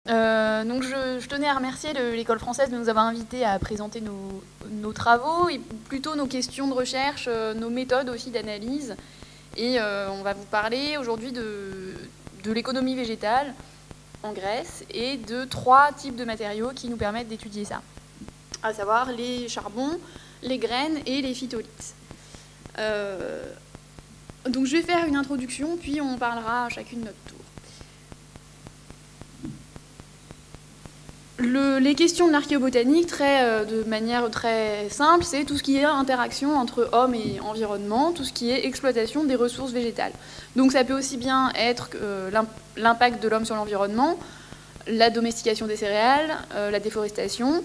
Donc je tenais à remercier l'École française de nous avoir invités à présenter nos travaux, et plutôt nos questions de recherche, nos méthodes aussi d'analyse. Et on va vous parler aujourd'hui de l'économie végétale en Grèce et de 3 types de matériaux qui nous permettent d'étudier ça, à savoir les charbons, les graines et les phytolithes. Donc je vais faire une introduction, puis on parlera chacune de notre tour. Les questions de l'archéobotanique, de manière très simple, c'est tout ce qui est interaction entre homme et environnement, tout ce qui est exploitation des ressources végétales. Donc ça peut aussi bien être l'impact de l'homme sur l'environnement, la domestication des céréales, la déforestation,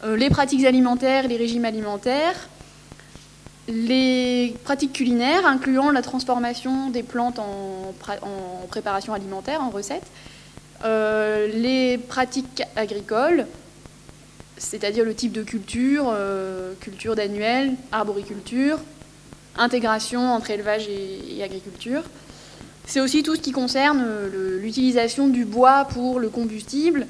les pratiques alimentaires, les régimes alimentaires, les pratiques culinaires, incluant la transformation des plantes en préparation alimentaire, en recettes, les pratiques agricoles, c'est-à-dire le type de culture, culture d'annuel, arboriculture, intégration entre élevage et agriculture. C'est aussi tout ce qui concerne l'utilisation du bois pour le combustible,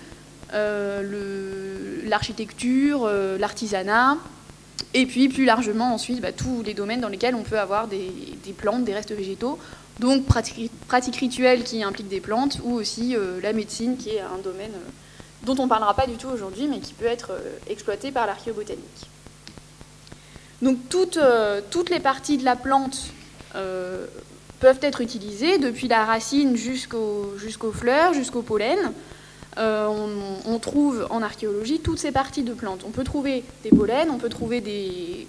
l'architecture, l'artisanat, et puis plus largement ensuite tous les domaines dans lesquels on peut avoir des plantes, des restes végétaux. Donc pratiques rituelles qui impliquent des plantes, ou aussi la médecine, qui est un domaine dont on ne parlera pas du tout aujourd'hui, mais qui peut être exploité par l'archéobotanique. Donc toutes les parties de la plante peuvent être utilisées, depuis la racine jusqu'aux fleurs, jusqu'au pollen. On trouve en archéologie toutes ces parties de plantes. On peut trouver des pollens, on peut trouver des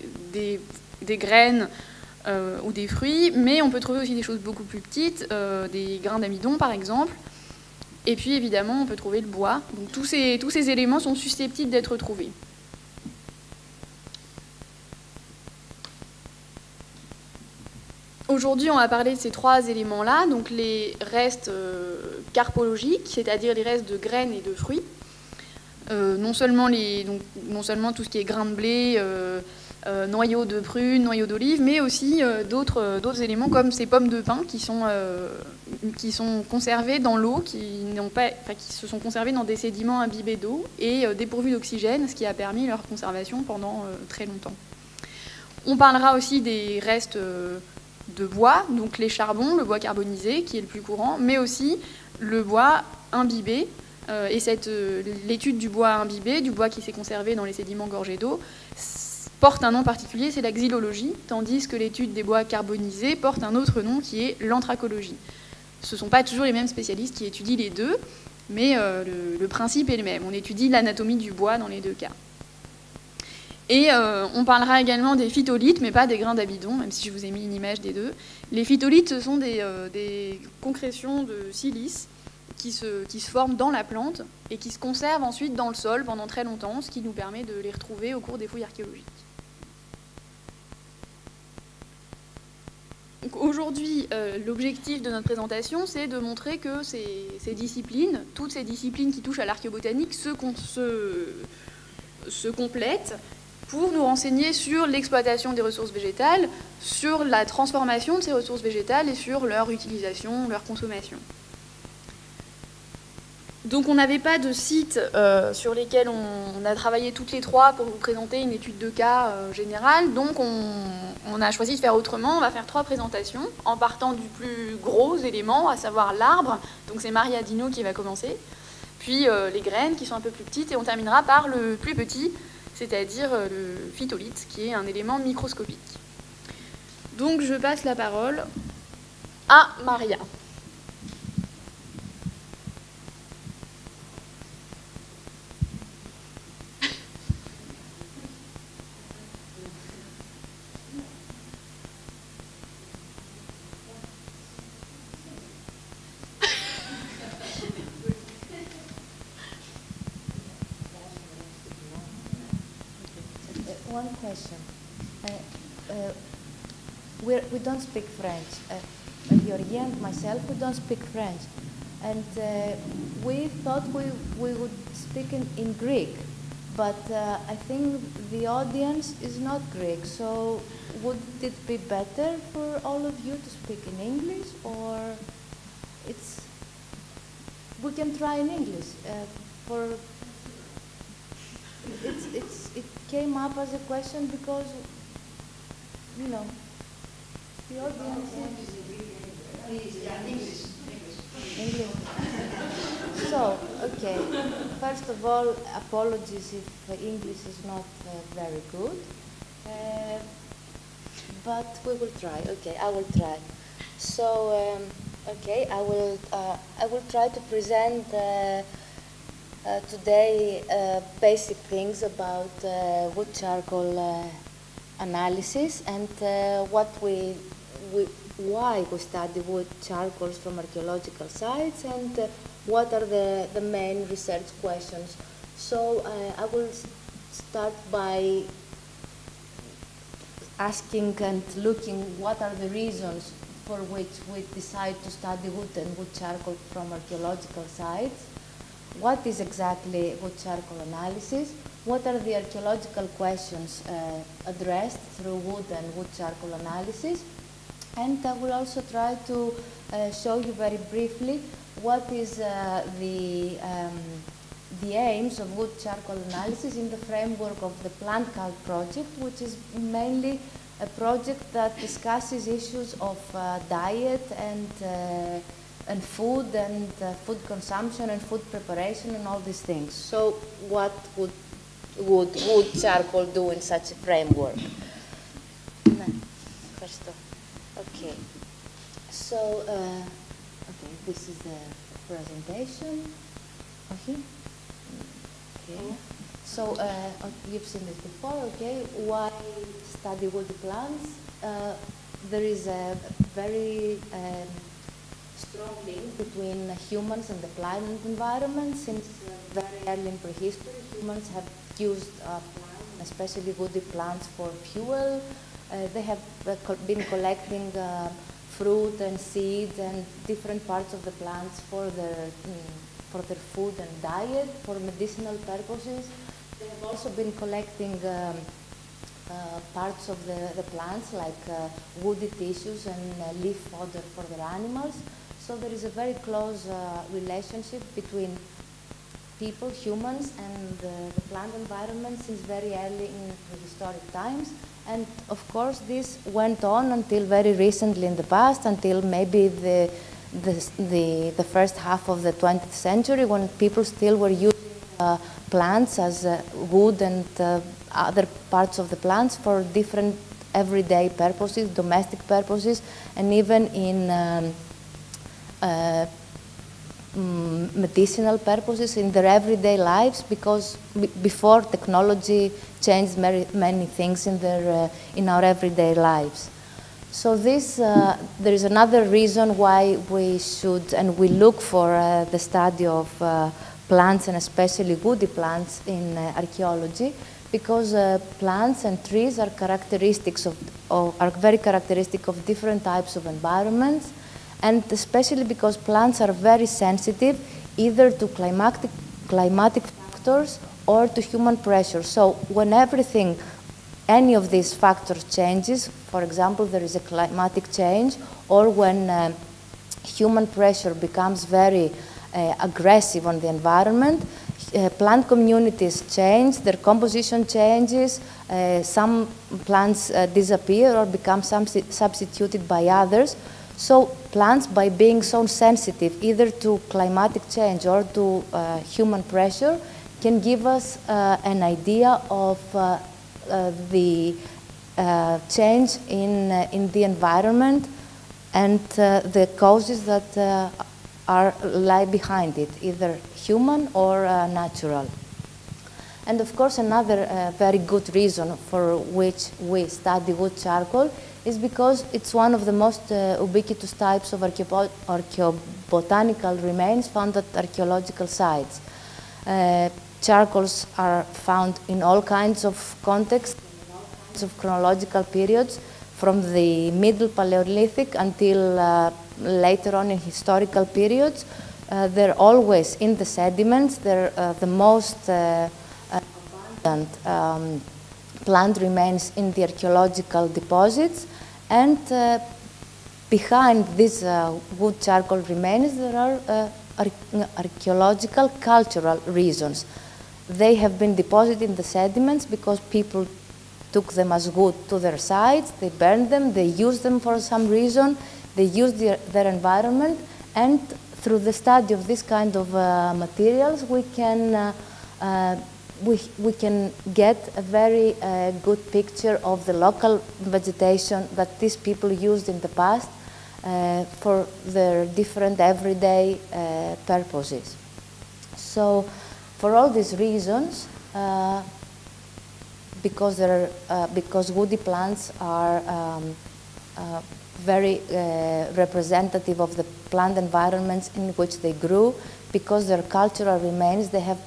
graines, ou des fruits, mais on peut trouver aussi des choses beaucoup plus petites, des grains d'amidon par exemple, et puis évidemment on peut trouver le bois. Donc tous ces éléments sont susceptibles d'être trouvés. Aujourd'hui on va parler de ces 3 éléments-là, donc les restes carpologiques, c'est-à-dire les restes de graines et de fruits, non seulement tout ce qui est grains de blé, noyaux de prunes, noyaux d'olive, mais aussi d'autres éléments comme ces pommes de pin qui sont conservées dans l'eau, qui se sont conservées dans des sédiments imbibés d'eau et dépourvus d'oxygène, ce qui a permis leur conservation pendant très longtemps. On parlera aussi des restes de bois, donc les charbons, le bois carbonisé qui est le plus courant, mais aussi le bois imbibé. Et l'étude du bois imbibé, du bois qui s'est conservé dans les sédiments gorgés d'eau, porte un nom particulier, c'est la xylologie, tandis que l'étude des bois carbonisés porte un autre nom qui est l'anthracologie. Ce ne sont pas toujours les mêmes spécialistes qui étudient les deux, mais le principe est le même. On étudie l'anatomie du bois dans les 2 cas. Et on parlera également des phytolithes, mais pas des grains d'amidon, même si je vous ai mis une image des 2. Les phytolithes, ce sont des concrétions de silice qui se forment dans la plante et qui se conservent ensuite dans le sol pendant très longtemps, ce qui nous permet de les retrouver au cours des fouilles archéologiques. Aujourd'hui, l'objectif de notre présentation, c'est de montrer que ces disciplines, toutes ces disciplines qui touchent à l'archéobotanique, se complètent pour nous renseigner sur l'exploitation des ressources végétales, sur la transformation de ces ressources végétales et sur leur utilisation, leur consommation. Donc on n'avait pas de site sur lesquels on a travaillé toutes les 3 pour vous présenter une étude de cas générale, donc on a choisi de faire autrement. On va faire 3 présentations en partant du plus gros élément, à savoir l'arbre, donc c'est Maria Dino qui va commencer, puis les graines qui sont un peu plus petites, et on terminera par le plus petit, c'est-à-dire le phytolithe, qui est un élément microscopique. Donc je passe la parole à Maria. One question. We don't speak French. Georgie and myself, we don't speak French. And we thought we would speak in Greek, but I think the audience is not Greek. So would it be better for all of you to speak in English, or it's We can try in English. It came up as a question because, you know, the audience is English. So, okay. First of all, apologies if English is not very good, but we will try. Okay, I will try. So, okay, I will try to present today basic things about wood charcoal analysis and why we study wood charcoals from archaeological sites and what are the main research questions. So I will start by asking and looking what are the reasons for which we decide to study wood and wood charcoal from archaeological sites. What is exactly wood charcoal analysis? What are the archaeological questions addressed through wood and wood charcoal analysis? And I will also try to show you very briefly what is the aims of wood charcoal analysis in the framework of the PlantCult project, which is mainly a project that discusses issues of diet and food and food consumption and food preparation and all these things. So what would wood charcoal do in such a framework? First of all, okay. So, okay, this is the presentation. Okay. Okay. So you've seen this before. Okay. Why study woody plants? There is a very strong link between humans and the plant environment. Since very early in prehistory, humans have used plants, especially woody plants, for fuel. They have been collecting fruit and seeds and different parts of the plants for their food and diet, for medicinal purposes. They have also been collecting parts of the plants, like woody tissues and leaf fodder for their animals. So there is a very close relationship between people, humans, and the plant environment since very early in prehistoric times. And of course, this went on until very recently in the past, until maybe the first half of the 20th century, when people still were using plants as wood and other parts of the plants for different everyday purposes, domestic purposes, and even in medicinal purposes in their everyday lives, because before technology changed many things in our everyday lives. So there is another reason why we should and we look for the study of plants, and especially woody plants, in archaeology, because plants and trees are very characteristic of different types of environments, and especially because plants are very sensitive either to climatic factors or to human pressure. So when any of these factors changes, for example, there is a climatic change, or when human pressure becomes very aggressive on the environment, plant communities change, their composition changes, some plants disappear or become substituted by others. So plants, by being so sensitive either to climatic change or to human pressure, can give us an idea of the change in the environment and the causes that lie behind it, either human or natural. And of course, another very good reason for which we study wood charcoal is because it's one of the most ubiquitous types of archaeobotanical remains found at archaeological sites. Charcoals are found in all kinds of contexts, in all kinds of chronological periods, from the Middle Paleolithic until later on in historical periods. They're always in the sediments. They're the most abundant plant remains in the archaeological deposits. And behind these wood charcoal remains, there are archaeological cultural reasons. They have been deposited in the sediments because people took them as wood to their sites, they burned them, they used them for some reason, they used their environment, and through the study of this kind of materials, we can get a very good picture of the local vegetation that these people used in the past for their different everyday purposes. So, for all these reasons, because woody plants are very representative of the plant environments in which they grew, because their cultural remains, they have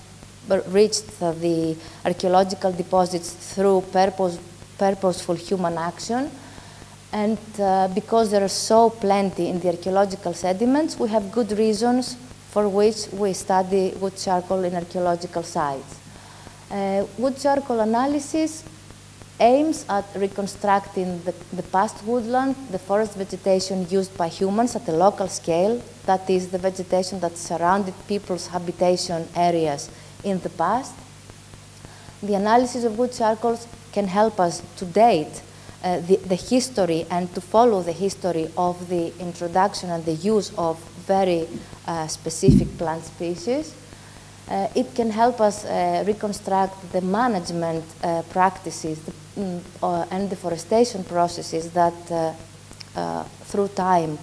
reached the archaeological deposits through purposeful human action, and because there are so plenty in the archaeological sediments, we have good reasons for which we study wood charcoal in archaeological sites. Wood charcoal analysis aims at reconstructing the past woodland, the forest vegetation used by humans at a local scale, that is the vegetation that surrounded people's habitation areas in the past. The analysis of wood charcoals can help us to date the history and to follow the history of the introduction and the use of very specific plant species. It can help us reconstruct the management practices and deforestation processes that through time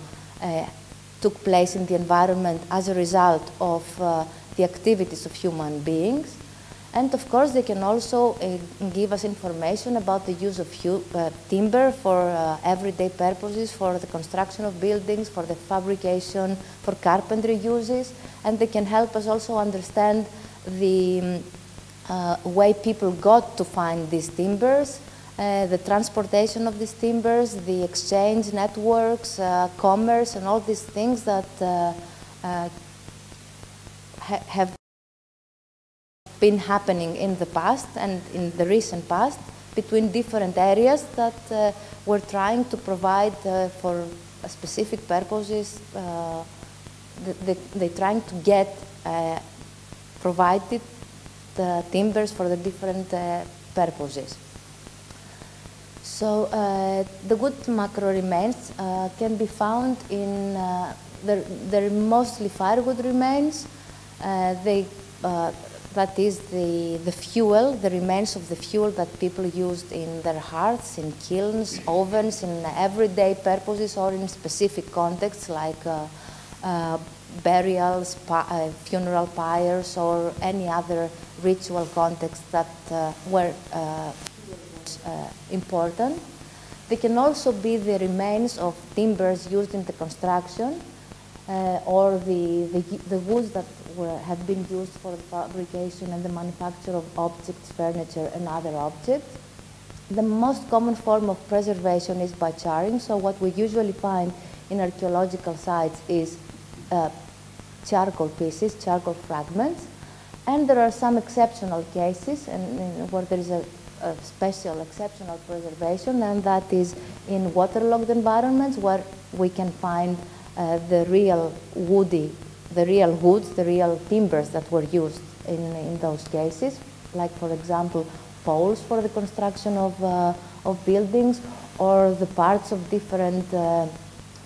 took place in the environment as a result of the activities of human beings. And of course, they can also give us information about the use of timber for everyday purposes, for the construction of buildings, for the fabrication, for carpentry uses. And they can help us also understand the way people got to find these timbers, the transportation of these timbers, the exchange networks, commerce, and all these things that have been happening in the past and in the recent past between different areas that were trying to provide for specific purposes. They're trying to get provided the timbers for the different purposes. So the wood macro remains can be found in, they're mostly firewood remains. That is the fuel, the remains of the fuel that people used in their hearths, in kilns, ovens, in everyday purposes or in specific contexts like burials, funeral pyres, or any other ritual context that were important. They can also be the remains of timbers used in the construction or the woods that had been used for the fabrication and the manufacture of objects, furniture, and other objects. The most common form of preservation is by charring. So what we usually find in archaeological sites is charcoal pieces, charcoal fragments. And there are some exceptional cases and where there is a special exceptional preservation, and that is in waterlogged environments where we can find the real woods, the real timbers that were used in those cases, like for example poles for the construction of buildings, or the parts of different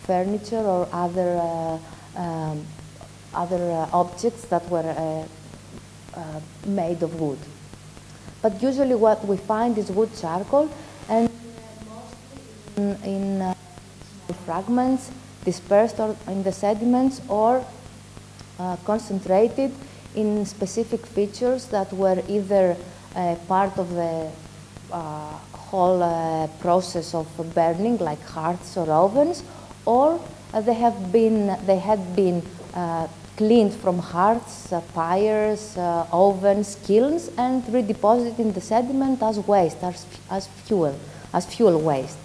furniture or other objects that were made of wood. But usually what we find is wood charcoal, and mostly in fragments dispersed in the sediments or concentrated in specific features that were either part of the whole process of burning, like hearths or ovens, or they had been cleaned from hearths, pyres, ovens, kilns, and redeposited in the sediment as waste, as fuel waste.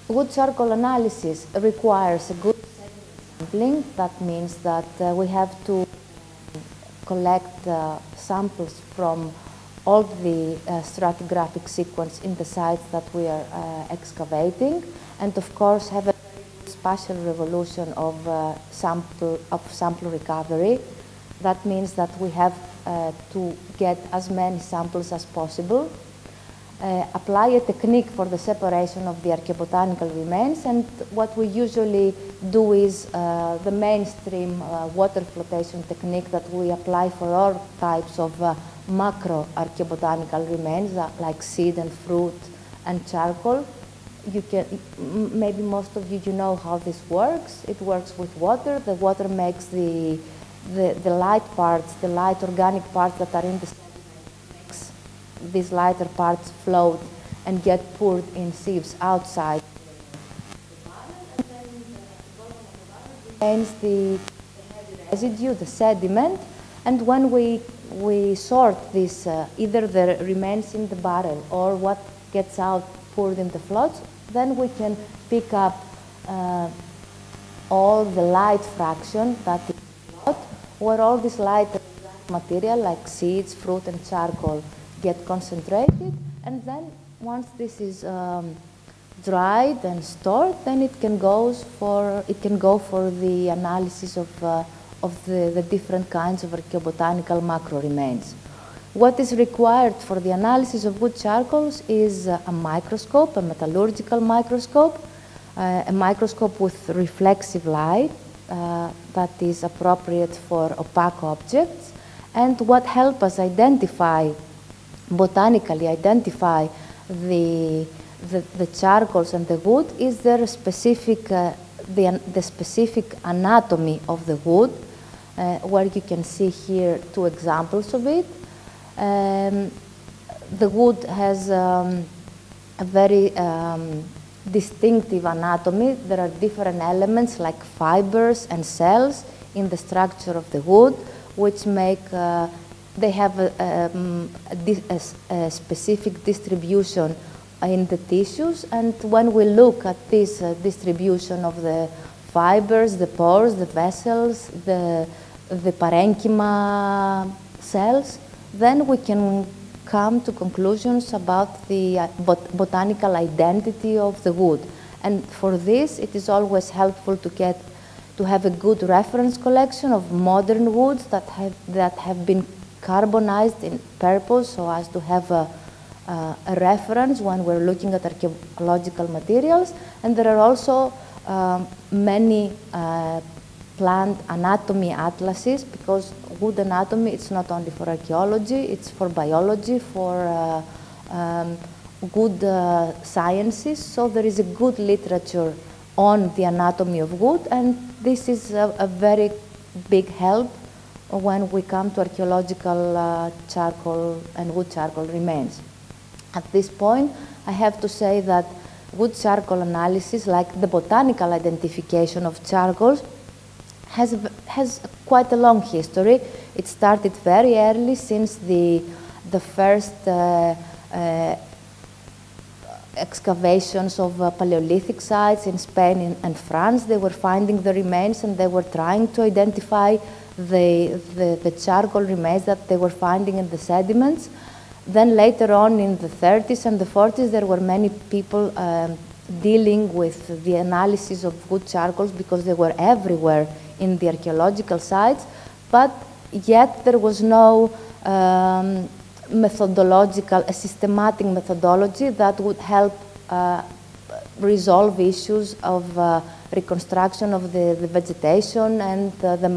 Wood charcoal analysis requires a good sampling. That means that we have to collect samples from all the stratigraphic sequence in the sites that we are excavating, and of course have a spatial revolution of sample recovery. That means that we have to get as many samples as possible, apply a technique for the separation of the archaeobotanical remains, and what we usually do is the mainstream water flotation technique that we apply for all types of macro archaeobotanical remains like seed and fruit and charcoal. You can, maybe most of you know how this works. It works with water. The water makes the light parts, the light organic parts that are in the sediment, makes these lighter parts float and get poured in sieves outside. And then remains the residue, the sediment, and when we sort this, either the remains in the barrel or what gets out poured in the floats, then we can pick up all the light fraction that is float, where all this light material like seeds, fruit, and charcoal get concentrated, and then once this is dried and stored, then it can go for the analysis of the different kinds of archaeobotanical macro remains. What is required for the analysis of wood charcoals is a microscope, a metallurgical microscope, a microscope with reflexive light that is appropriate for opaque objects, and what helps us identify, botanically identify the charcoals and the wood is their specific, the specific anatomy of the wood, where you can see here two examples of it. The wood has a very distinctive anatomy. There are different elements like fibers and cells in the structure of the wood, which make they have a specific distribution in the tissues. And when we look at this distribution of the fibers, the pores, the vessels, the parenchyma cells, then we can come to conclusions about the botanical identity of the wood. And for this, it is always helpful to have a good reference collection of modern woods that have been carbonized in purpose, so as to have a reference when we're looking at archaeological materials. And there are also many plant anatomy atlases, because wood anatomy, it's not only for archaeology, it's for biology, for good sciences. So there is a good literature on the anatomy of wood, and this is a very big help when we come to archaeological charcoal and wood charcoal remains. At this point, I have to say that wood charcoal analysis, like the botanical identification of charcoals, has quite a long history. It started very early, since the first excavations of Paleolithic sites in Spain and France. They were finding the remains, and they were trying to identify the charcoal remains that they were finding in the sediments. Then later on in the 30s and the 40s, there were many people dealing with the analysis of wood charcoals, because they were everywhere in the archaeological sites, but yet there was no a systematic methodology that would help resolve issues of reconstruction of the vegetation and the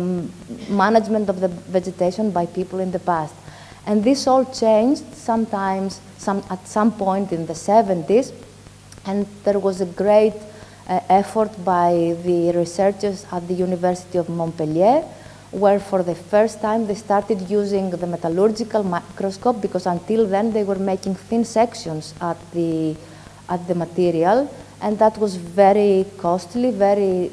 management of the vegetation by people in the past. And this all changed at some point in the 70s, and there was a great effort by the researchers at the University of Montpellier, where for the first time they started using the metallurgical microscope, because until then they were making thin sections at the material, and that was very costly, very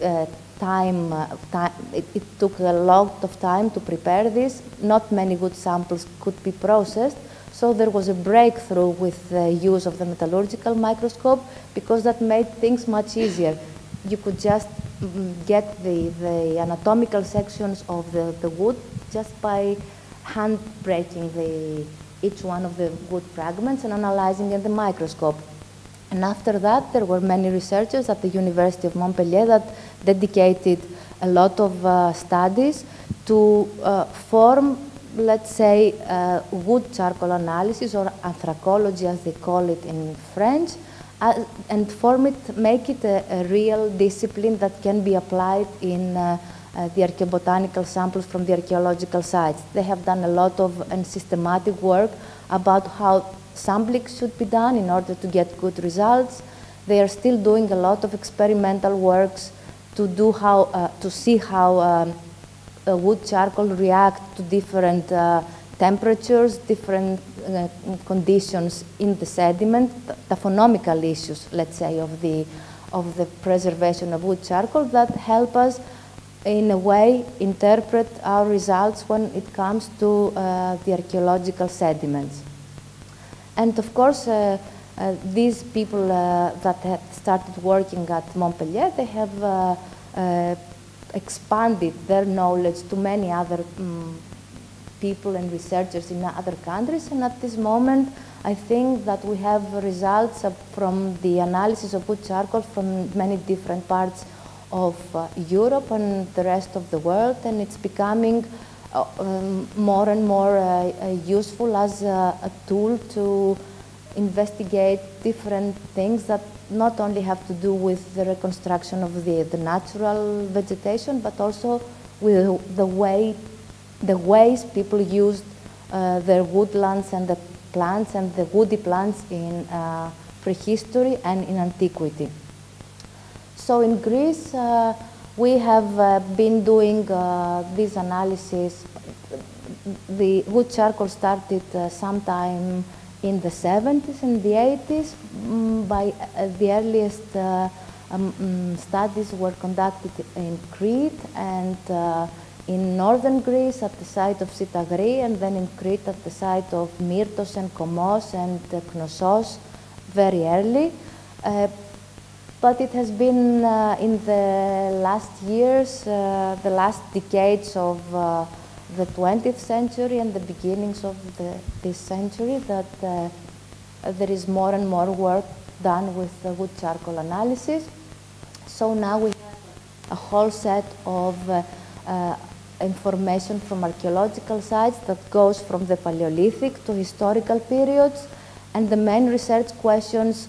it took a lot of time to prepare this. Not many good samples could be processed, so there was a breakthrough with the use of the metallurgical microscope, because that made things much easier. You could just get the anatomical sections of the wood just by hand breaking each one of the wood fragments and analyzing in the microscope. And after that, there were many researchers at the University of Montpellier that dedicated a lot of studies to form, let's say, wood charcoal analysis, or anthracology as they call it in French, and make it a real discipline that can be applied in the archaeobotanical samples from the archaeological sites. They have done a lot of and systematic work about how sampling should be done in order to get good results. They are still doing a lot of experimental works to do to see how wood charcoal react to different temperatures, different conditions in the sediment, taphonomical issues, let's say, of the preservation of wood charcoal that help us in a way interpret our results when it comes to the archaeological sediments. And of course, these people that had started working at Montpellier, they have expanded their knowledge to many other people and researchers in other countries. And at this moment, I think that we have results from the analysis of wood charcoal from many different parts of Europe and the rest of the world, and it's becoming more and more useful as a tool to investigate different things that not only have to do with the reconstruction of the natural vegetation, but also with the ways people used their woodlands and the plants and the woody plants in prehistory and in antiquity. So in Greece, we have been doing this analysis. The wood charcoal started sometime in the 70s and the 80s. By the earliest studies were conducted in Crete and in northern Greece at the site of Sitagri, and then in Crete at the site of Myrtos and Komos and Knossos very early. But it has been in the last years, the last decades of the 20th century and the beginnings of this century that there is more and more work done with the wood charcoal analysis. So now we have a whole set of information from archaeological sites that goes from the Paleolithic to historical periods, and the main research questions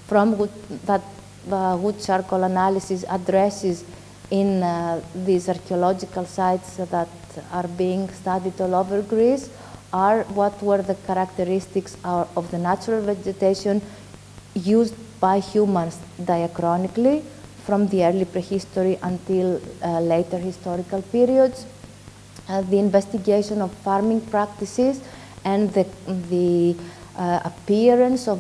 from that wood charcoal analysis addresses in these archaeological sites that are being studied all over Greece are what were the characteristics of the natural vegetation used by humans diachronically from the early prehistory until later historical periods, the investigation of farming practices and the appearance of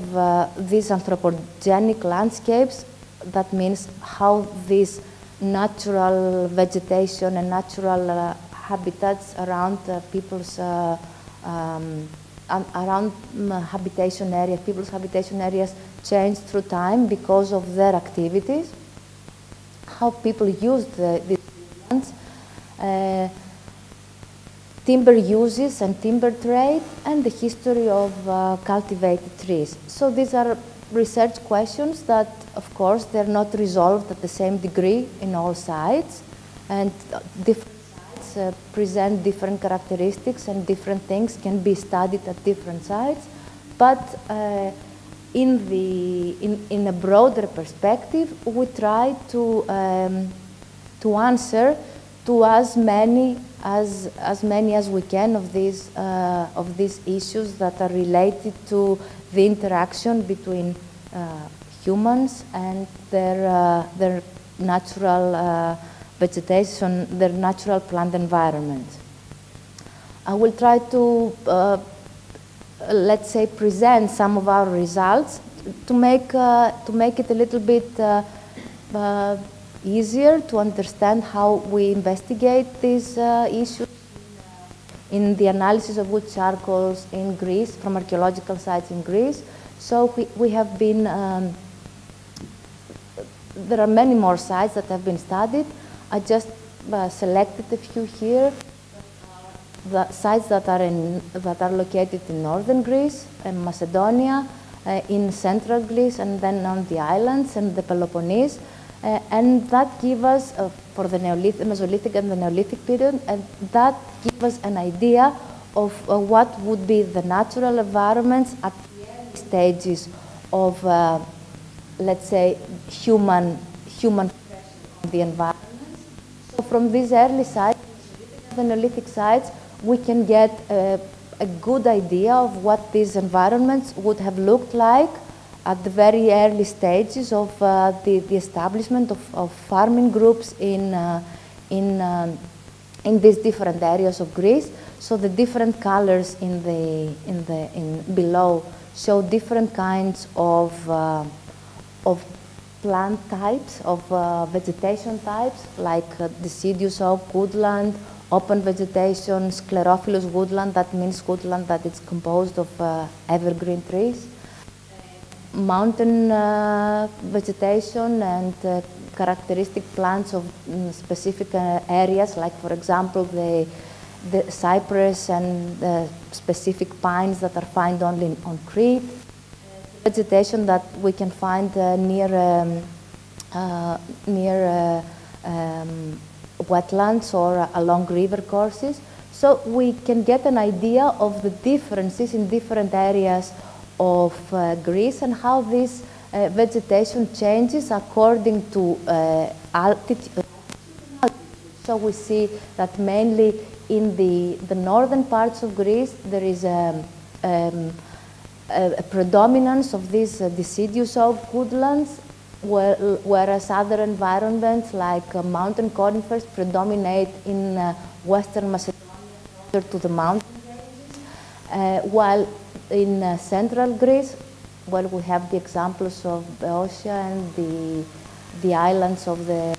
these anthropogenic landscapes. That means how these natural vegetation and natural habitats around people's habitation areas, people's habitation areas changed through time because of their activities, how people used these lands, timber uses and timber trade, and the history of cultivated trees. So these are research questions that, of course, they're not resolved at the same degree in all sites, and different sites present different characteristics and different things can be studied at different sites. But in a broader perspective, we try to answer to as many as we can of these issues that are related to the interaction between humans and their natural vegetation, their natural plant environment. I will try to, let's say, present some of our results to make it a little bit easier to understand how we investigate these issues in the analysis of wood charcoals in Greece, from archaeological sites in Greece. So we have been, there are many more sites that have been studied. I just selected a few here. The sites that are located in northern Greece and Macedonia, in central Greece and then on the islands and the Peloponnese. And that gives us, for the Neolithic, Mesolithic and the Neolithic period, and that gives us an idea of what would be the natural environments at the early stages of, let's say, human pressure on the environment. So from these early sites, the Neolithic sites, we can get a good idea of what these environments would have looked like at the very early stages of the establishment of farming groups in these different areas of Greece. So the different colors in below show different kinds of plant types, of vegetation types, like deciduous oak, woodland, open vegetation, sclerophyllous woodland. That means woodland that is composed of evergreen trees. Mountain vegetation and characteristic plants of specific areas, like for example the cypress and the specific pines that are found only on Crete. Vegetation that we can find near wetlands or along river courses. So we can get an idea of the differences in different areas of Greece and how this vegetation changes according to altitude. So we see that mainly in the northern parts of Greece there is a predominance of these deciduous oak woodlands, whereas other environments like mountain conifers predominate in western Macedonia closer to the mountain ranges, while in central Greece, well, we have the examples of Boeotia and the islands of near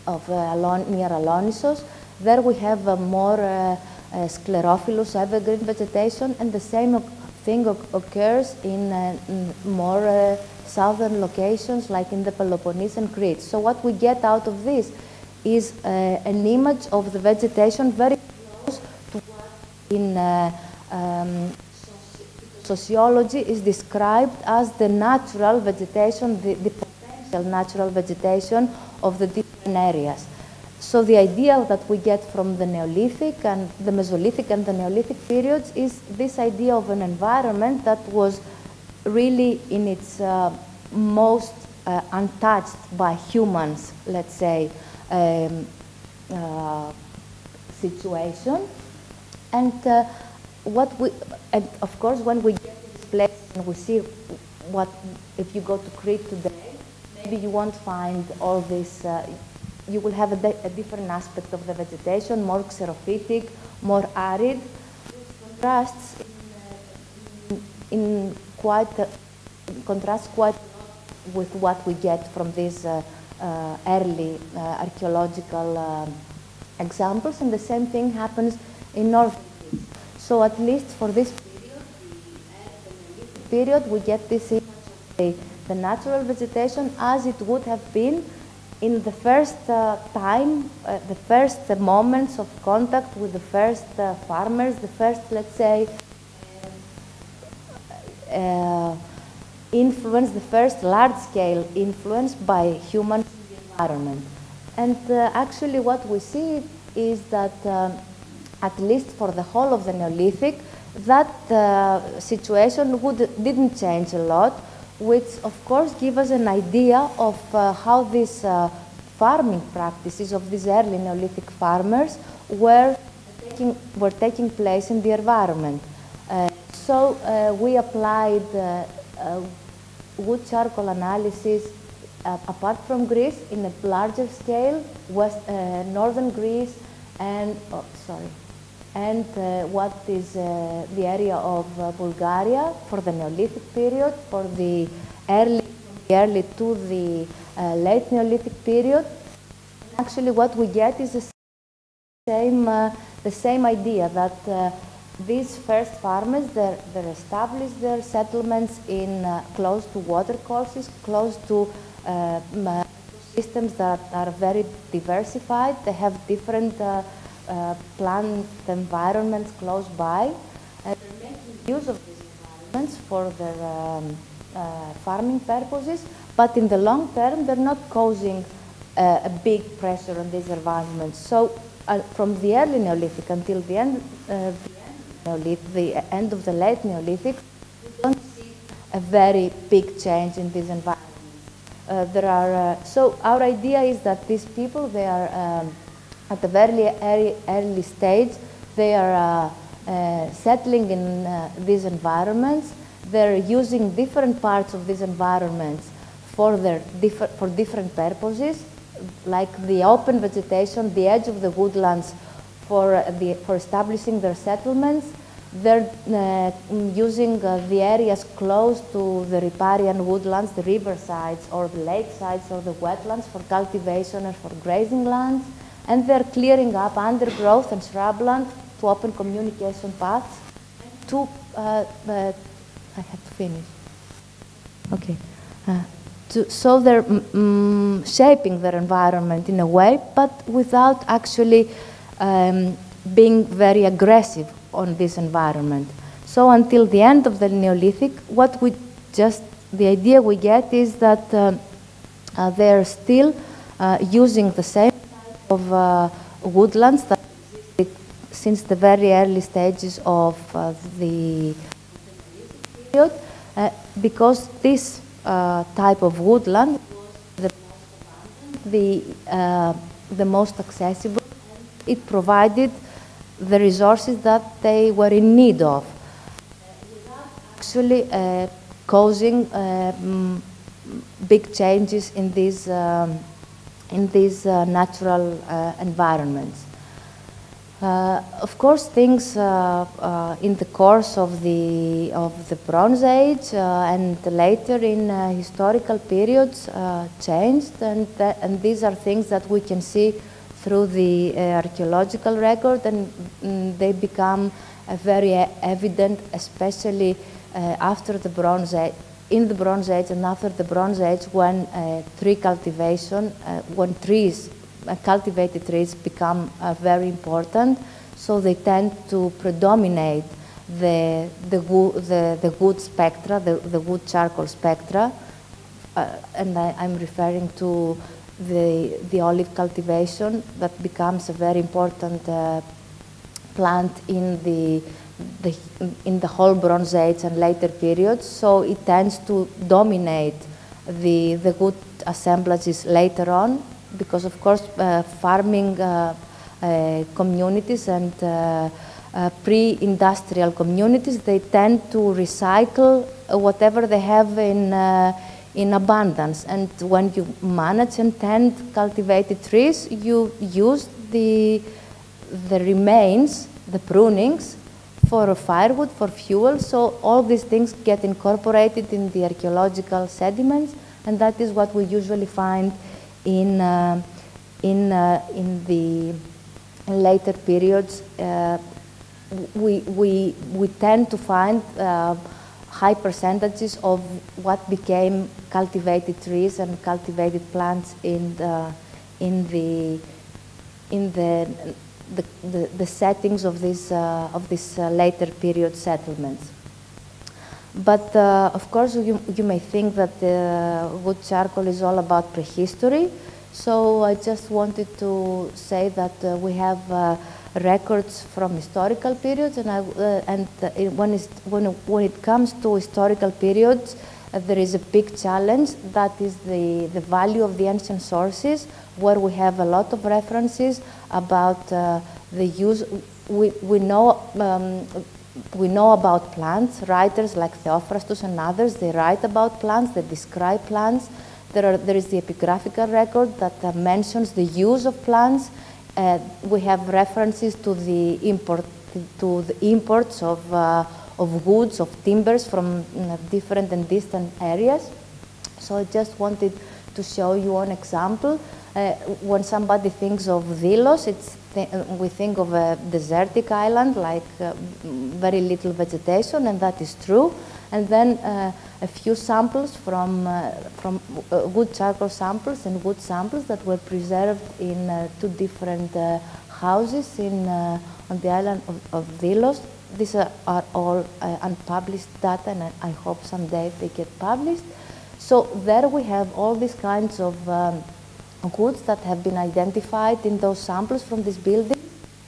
Alonissos. There we have more sclerophyllous evergreen vegetation, and the same thing occurs in more southern locations like in the Peloponnese and Crete. So what we get out of this is an image of the vegetation very close to what in sociology is described as the natural vegetation, the potential natural vegetation of the different areas. So the idea that we get from the Neolithic and the Mesolithic and the Neolithic periods is this idea of an environment that was really in its most untouched by humans, let's say, situation. And and of course, when we get to this place and we see what, if you go to Crete today, maybe you won't find all this, you will have a different aspect of the vegetation, more xerophytic, more arid, which contrasts contrasts quite with what we get from these early archaeological examples, and the same thing happens in North Greece. So at least for this period, we get this image of the natural vegetation as it would have been in the first time, the first moments of contact with the first farmers, the first, let's say, influence, the first large-scale influence by humans in the environment. And actually what we see is that at least for the whole of the Neolithic, that situation didn't change a lot, which of course give us an idea of how these farming practices of these early Neolithic farmers were taking place in the environment. So we applied wood charcoal analysis apart from Greece in a larger scale, northern Greece, and what is the area of Bulgaria for the Neolithic period, for the early to the late Neolithic period. Actually, what we get is the same idea that these first farmers, they established their settlements in close to water courses, close to systems that are very diversified. They have different plant environments close by. And they're making use of this environment environments for their farming purposes, but in the long term they're not causing a big pressure on these environments. So from the early Neolithic until the end of the late Neolithic, we don't see a very big change in these environments. So our idea is that these people, they are at a very early stage, they are settling in these environments. They're using different parts of these environments for different purposes, like the open vegetation, the edge of the woodlands for establishing their settlements. They're using the areas close to the riparian woodlands, the riversides or the lakesides or the wetlands for cultivation and for grazing lands. And they're clearing up undergrowth and shrubland to open communication paths. I have to finish. Okay. So they're shaping their environment in a way, but without actually being very aggressive on this environment. So until the end of the Neolithic, the idea we get is that they're still using the same type of woodlands that existed since the very early stages of the period, because this type of woodland was the most accessible. It provided the resources that they were in need of, without actually causing big changes in these natural environments. Of course, things in the course of the Bronze Age and later in historical periods changed, and these are things that we can see through the archaeological record, and they become very evident, especially after the Bronze Age, in the Bronze Age and after the Bronze Age, when tree cultivation, when cultivated trees become very important, so they tend to predominate the wood spectra, the wood charcoal spectra, and I'm referring to the olive cultivation that becomes a very important plant in the whole Bronze Age and later periods. So it tends to dominate the wood assemblages later on, because of course farming communities and pre-industrial communities, they tend to recycle whatever they have in abundance, and when you manage and tend cultivated trees, you use the remains, the prunings, for firewood, for fuel. So all these things get incorporated in the archaeological sediments, and that is what we usually find in the later periods. We tend to find high percentages of what became cultivated trees and cultivated plants in the settings of these later period settlements. But of course, you may think that wood charcoal is all about prehistory. So I just wanted to say that we have records from historical periods, and when it comes to historical periods, there is a big challenge. That is the value of the ancient sources, where we have a lot of references about the use. We know about plants. Writers like Theophrastus and others, they write about plants, they describe plants. There is the epigraphical record that mentions the use of plants. We have references to the imports of woods, of timbers from different and distant areas. So I just wanted to show you one example. When somebody thinks of Delos, we think of a desertic island, like very little vegetation, and that is true. And then a few samples from wood charcoal samples and wood samples that were preserved in two different houses on the island of Delos. These are all unpublished data, and I hope someday they get published. So there we have all these kinds of goods that have been identified in those samples from this building.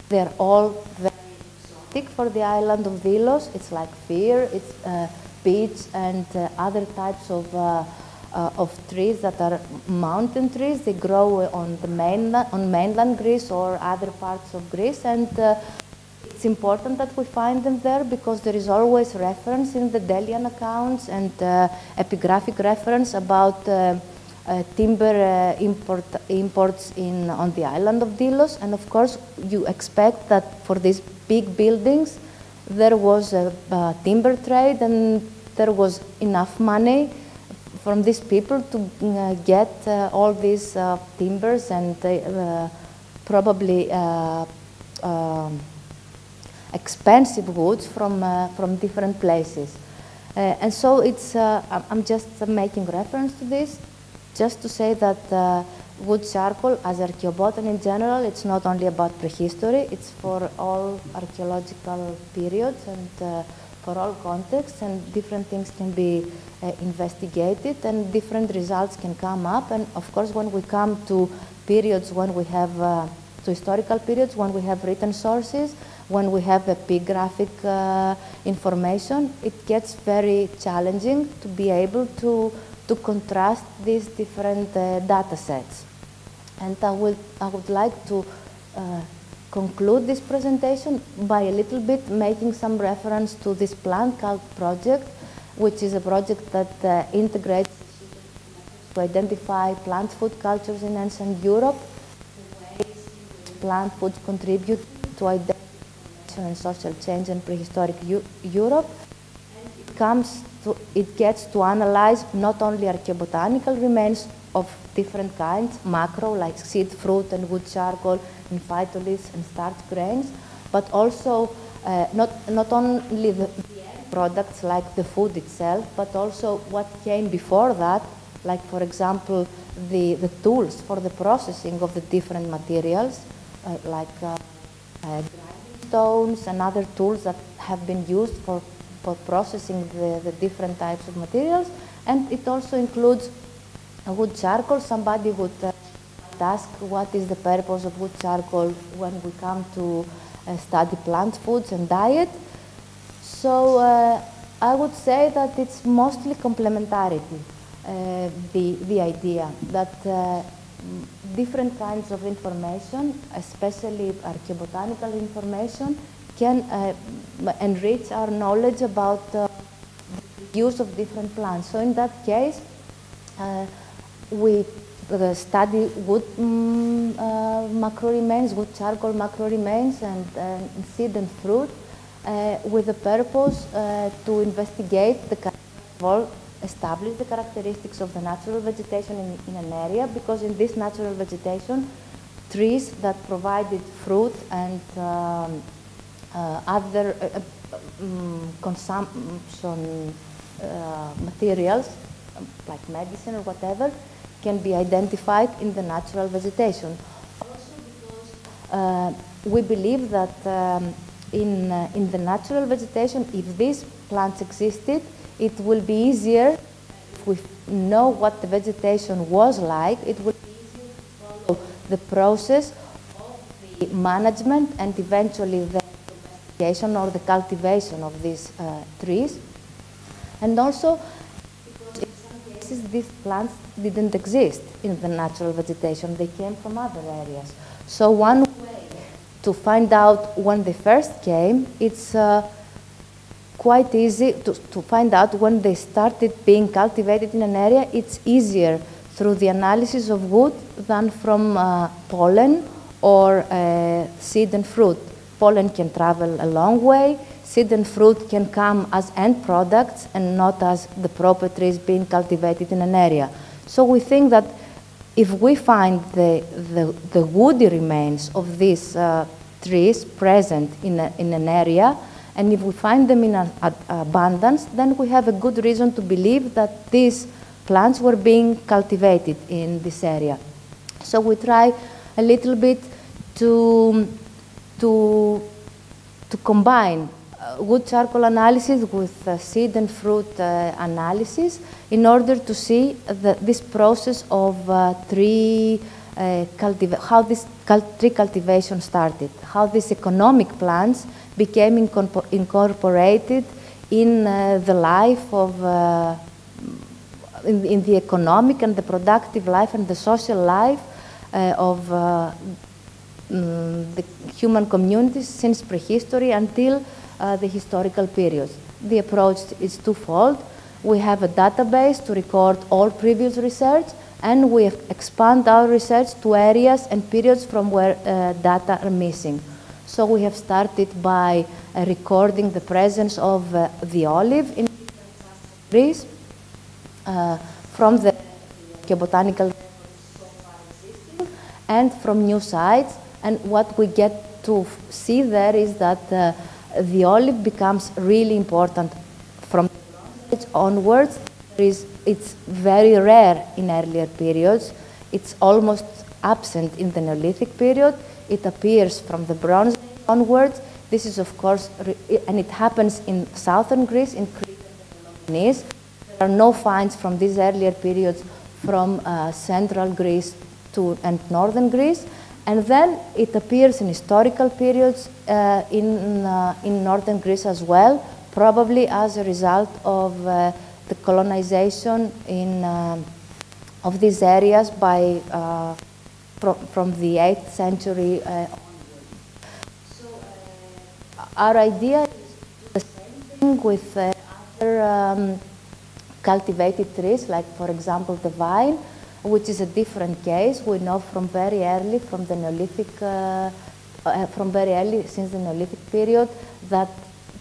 They're all very exotic for the island of Delos. It's like fir, it's beech, and other types of trees that are mountain trees. They grow on the mainland Greece or other parts of Greece, and it's important that we find them there because there is always reference in the Delian accounts and epigraphic reference about timber imports on the island of Delos. And of course, you expect that for these big buildings, there was a timber trade and there was enough money from these people to get all these timbers and probably expensive goods from different places. And so it's, I'm just making reference to this, just to say that wood charcoal as archaeobotany in general, it's not only about prehistory, it's for all archaeological periods and for all contexts, and different things can be investigated and different results can come up. And of course, when we come to periods when we have, to historical periods, when we have written sources, when we have epigraphic information, it gets very challenging to be able to contrast these different data sets. And I would like to conclude this presentation by a little bit making some reference to this PlantCult project, which is a project that integrates to identify plant food cultures in ancient Europe, the ways plant foods contribute to identify and social change in prehistoric Europe. And it gets to analyze not only archaeobotanical remains of different kinds, macro like seed, fruit, and wood charcoal, and phytolithes and starch grains, but also not only the end products like the food itself, but also what came before that, like for example the tools for the processing of the different materials, like grinding stones and other tools that have been used for processing the different types of materials. And it also includes wood charcoal. Somebody would ask what is the purpose of wood charcoal when we come to study plant foods and diet. So I would say that it's mostly complementarity, the idea that different kinds of information, especially archaeobotanical information, can enrich our knowledge about the use of different plants. So in that case, we study wood macro remains, wood charcoal macro remains, and seed and fruit with the purpose to investigate establish the characteristics of the natural vegetation in an area, because in this natural vegetation, trees that provided fruit and other consumption materials, like medicine or whatever, can be identified in the natural vegetation. Also because we believe that in the natural vegetation, if these plants existed, it will be easier, if we know what the vegetation was like, it will be easier to follow the process of the management and eventually the domestication or the cultivation of these trees. And also, because in some cases these plants didn't exist in the natural vegetation, they came from other areas. So one way to find out when they first came, it's quite easy to find out when they started being cultivated in an area. It's easier through the analysis of wood than from pollen or seed and fruit. Pollen can travel a long way. Seed and fruit can come as end products and not as the properties being cultivated in an area. So we think that if we find the woody remains of these trees present in an area, and if we find them in abundance, then we have a good reason to believe that these plants were being cultivated in this area. So we try a little bit to combine wood charcoal analysis with seed and fruit analysis in order to see this process of how this tree cultivation started, how these economic plants became incorporated in the life of, in the economic and the productive life and the social life of the human communities since prehistory until the historical periods. The approach is twofold. We have a database to record all previous research, and we have expand our research to areas and periods from where data are missing. So we have started by recording the presence of the olive in Greece from the archaeobotanical and from new sites. And what we get to see there is that the olive becomes really important from onwards. It's very rare in earlier periods. It's almost absent in the Neolithic period. It appears from the Bronze Age onwards. This is, of course, and it happens in southern Greece, in Crete and Peloponnese. There are no finds from these earlier periods from central Greece and northern Greece. And then it appears in historical periods in northern Greece as well, probably as a result of the colonization of these areas by from the 8th century onward. So our idea is the same thing with other cultivated trees, like for example the vine, which is a different case. We know from very early, from the Neolithic, from very early since the Neolithic period, that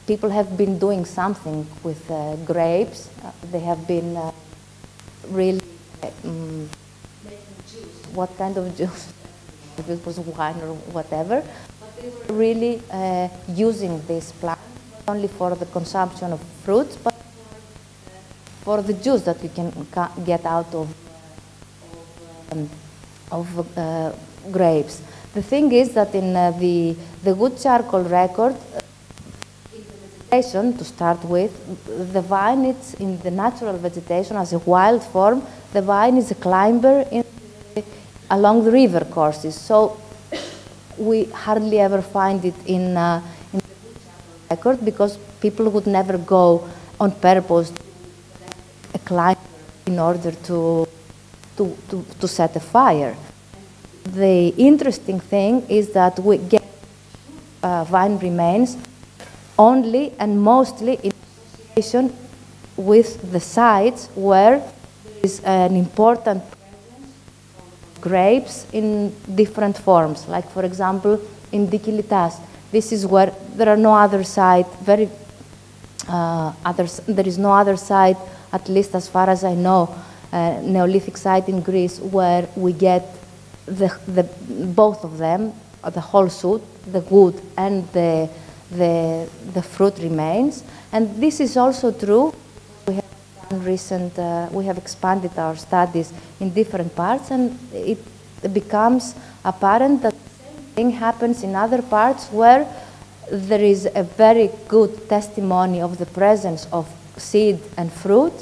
people have been doing something with grapes. They have been really making juice. What kind of juice? If it was wine or whatever. But they were really using this plant not only for the consumption of fruits, but for the juice that you can get out of grapes. The thing is that in the wood charcoal record, to start with, the vine, it's in the natural vegetation as a wild form. The vine is a climber along the river courses, so we hardly ever find it in the record because people would never go on purpose to a climber in order to set a fire. The interesting thing is that we get vine remains only and mostly in association with the sites where there is an important grapes in different forms, like for example in Dikilitas. This is where there are no other site, there is no other site, at least as far as I know, Neolithic site in Greece where we get both of them, the whole shoot, the wood and the fruit remains. And this is also true. We have done we have expanded our studies in different parts, and it becomes apparent that the same thing happens in other parts where there is a very good testimony of the presence of seed and fruit,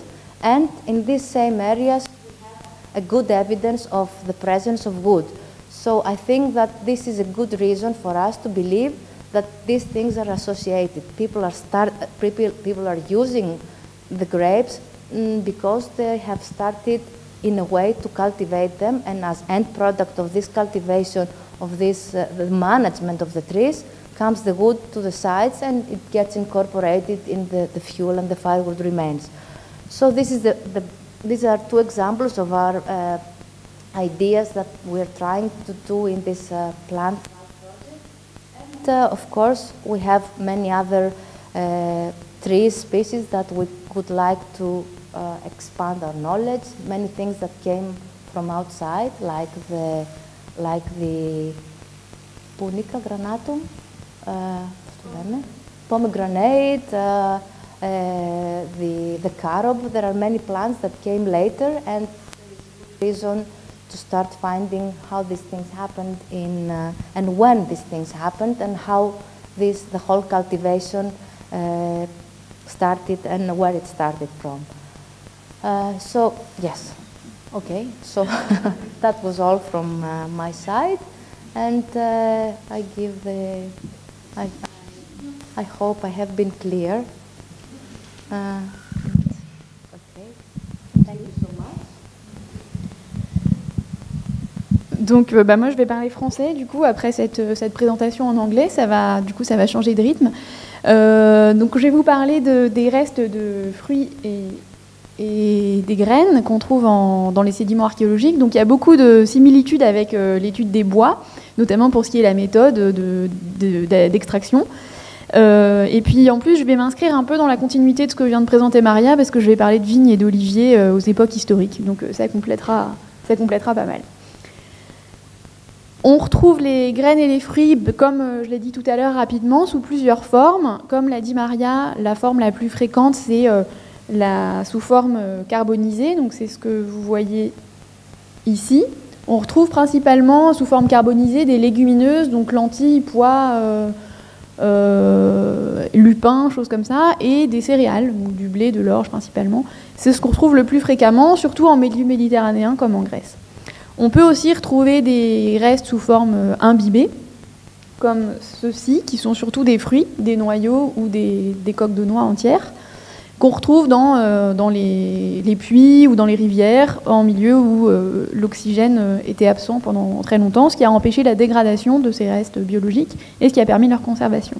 and in these same areas we have a good evidence of the presence of wood. So I think that this is a good reason for us to believe that these things are associated. People are using the grapes because they have started in a way to cultivate them, and as end product of this cultivation, of this the management of the trees, comes the wood to the sides, and it gets incorporated in the fuel and the firewood remains. So this is these are two examples of our ideas that we're trying to do in this plant project. And of course, we have many other tree species that we would like to expand our knowledge. Many things that came from outside, like the Punica granatum, pomegranate, the carob. There are many plants that came later, and there is reason to start finding how these things happened and when these things happened, and how the whole cultivation started and where it started from. So yes, okay. So that was all from my side, and I give the. I hope I have been clear. Okay. Thank you so much. Donc moi je vais parler français du coup après cette présentation en anglais, ça va changer de rythme. Donc je vais vous parler des restes de fruits et des graines qu'on trouve dans les sédiments archéologiques. Donc il y a beaucoup de similitudes avec l'étude des bois, notamment pour ce qui est la méthode d'extraction. Et puis en plus je vais m'inscrire un peu dans la continuité de ce que vient de présenter Maria, parce que je vais parler de vignes et d'oliviers aux époques historiques. Donc ça complétera pas mal. On retrouve les graines et les fruits, comme je l'ai dit tout à l'heure rapidement, sous plusieurs formes. Comme l'a dit Maria, la forme la plus fréquente, c'est sous forme carbonisée. Donc c'est ce que vous voyez ici. On retrouve principalement sous forme carbonisée des légumineuses, donc lentilles, pois, lupins, choses comme ça, et des céréales, donc du blé, de l'orge principalement. C'est ce qu'on retrouve le plus fréquemment, surtout en milieu méditerranéen comme en Grèce. On peut aussi retrouver des restes sous forme imbibée, comme ceux-ci, qui sont surtout des fruits, des noyaux ou des coques de noix entières, qu'on retrouve dans les puits ou dans les rivières, en milieu où l'oxygène était absent pendant très longtemps, ce qui a empêché la dégradation de ces restes biologiques et ce qui a permis leur conservation.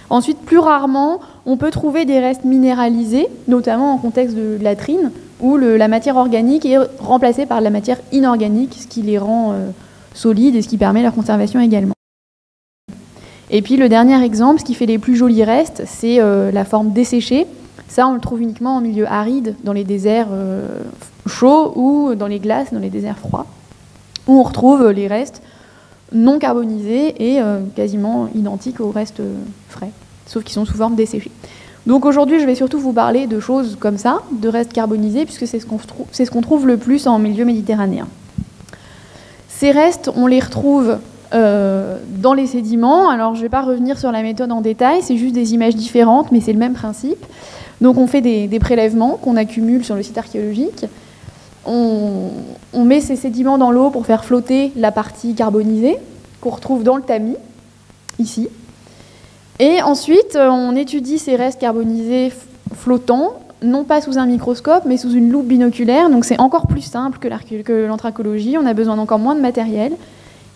Ensuite, plus rarement, on peut trouver des restes minéralisés, notamment en contexte de latrines, où la matière organique est remplacée par la matière inorganique, ce qui les rend solides et ce qui permet leur conservation également. Et puis le dernier exemple, ce qui fait les plus jolis restes, c'est la forme desséchée. Ça, on le trouve uniquement en milieu aride, dans les déserts chauds ou dans les glaces, dans les déserts froids, où on retrouve les restes non carbonisés et quasiment identiques aux restes frais, sauf qu'ils sont sous forme desséchée. Donc aujourd'hui, je vais surtout vous parler de choses comme ça, de restes carbonisés, puisque c'est ce qu'on trouve le plus en milieu méditerranéen. Ces restes, on les retrouve dans les sédiments. Alors je ne vais pas revenir sur la méthode en détail, c'est juste des images différentes, mais c'est le même principe. Donc on fait des prélèvements qu'on accumule sur le site archéologique. On met ces sédiments dans l'eau pour faire flotter la partie carbonisée qu'on retrouve dans le tamis, ici. Et ensuite, on étudie ces restes carbonisés flottants, non pas sous un microscope, mais sous une loupe binoculaire. Donc c'est encore plus simple que l'anthracologie. On a besoin d'encore moins de matériel.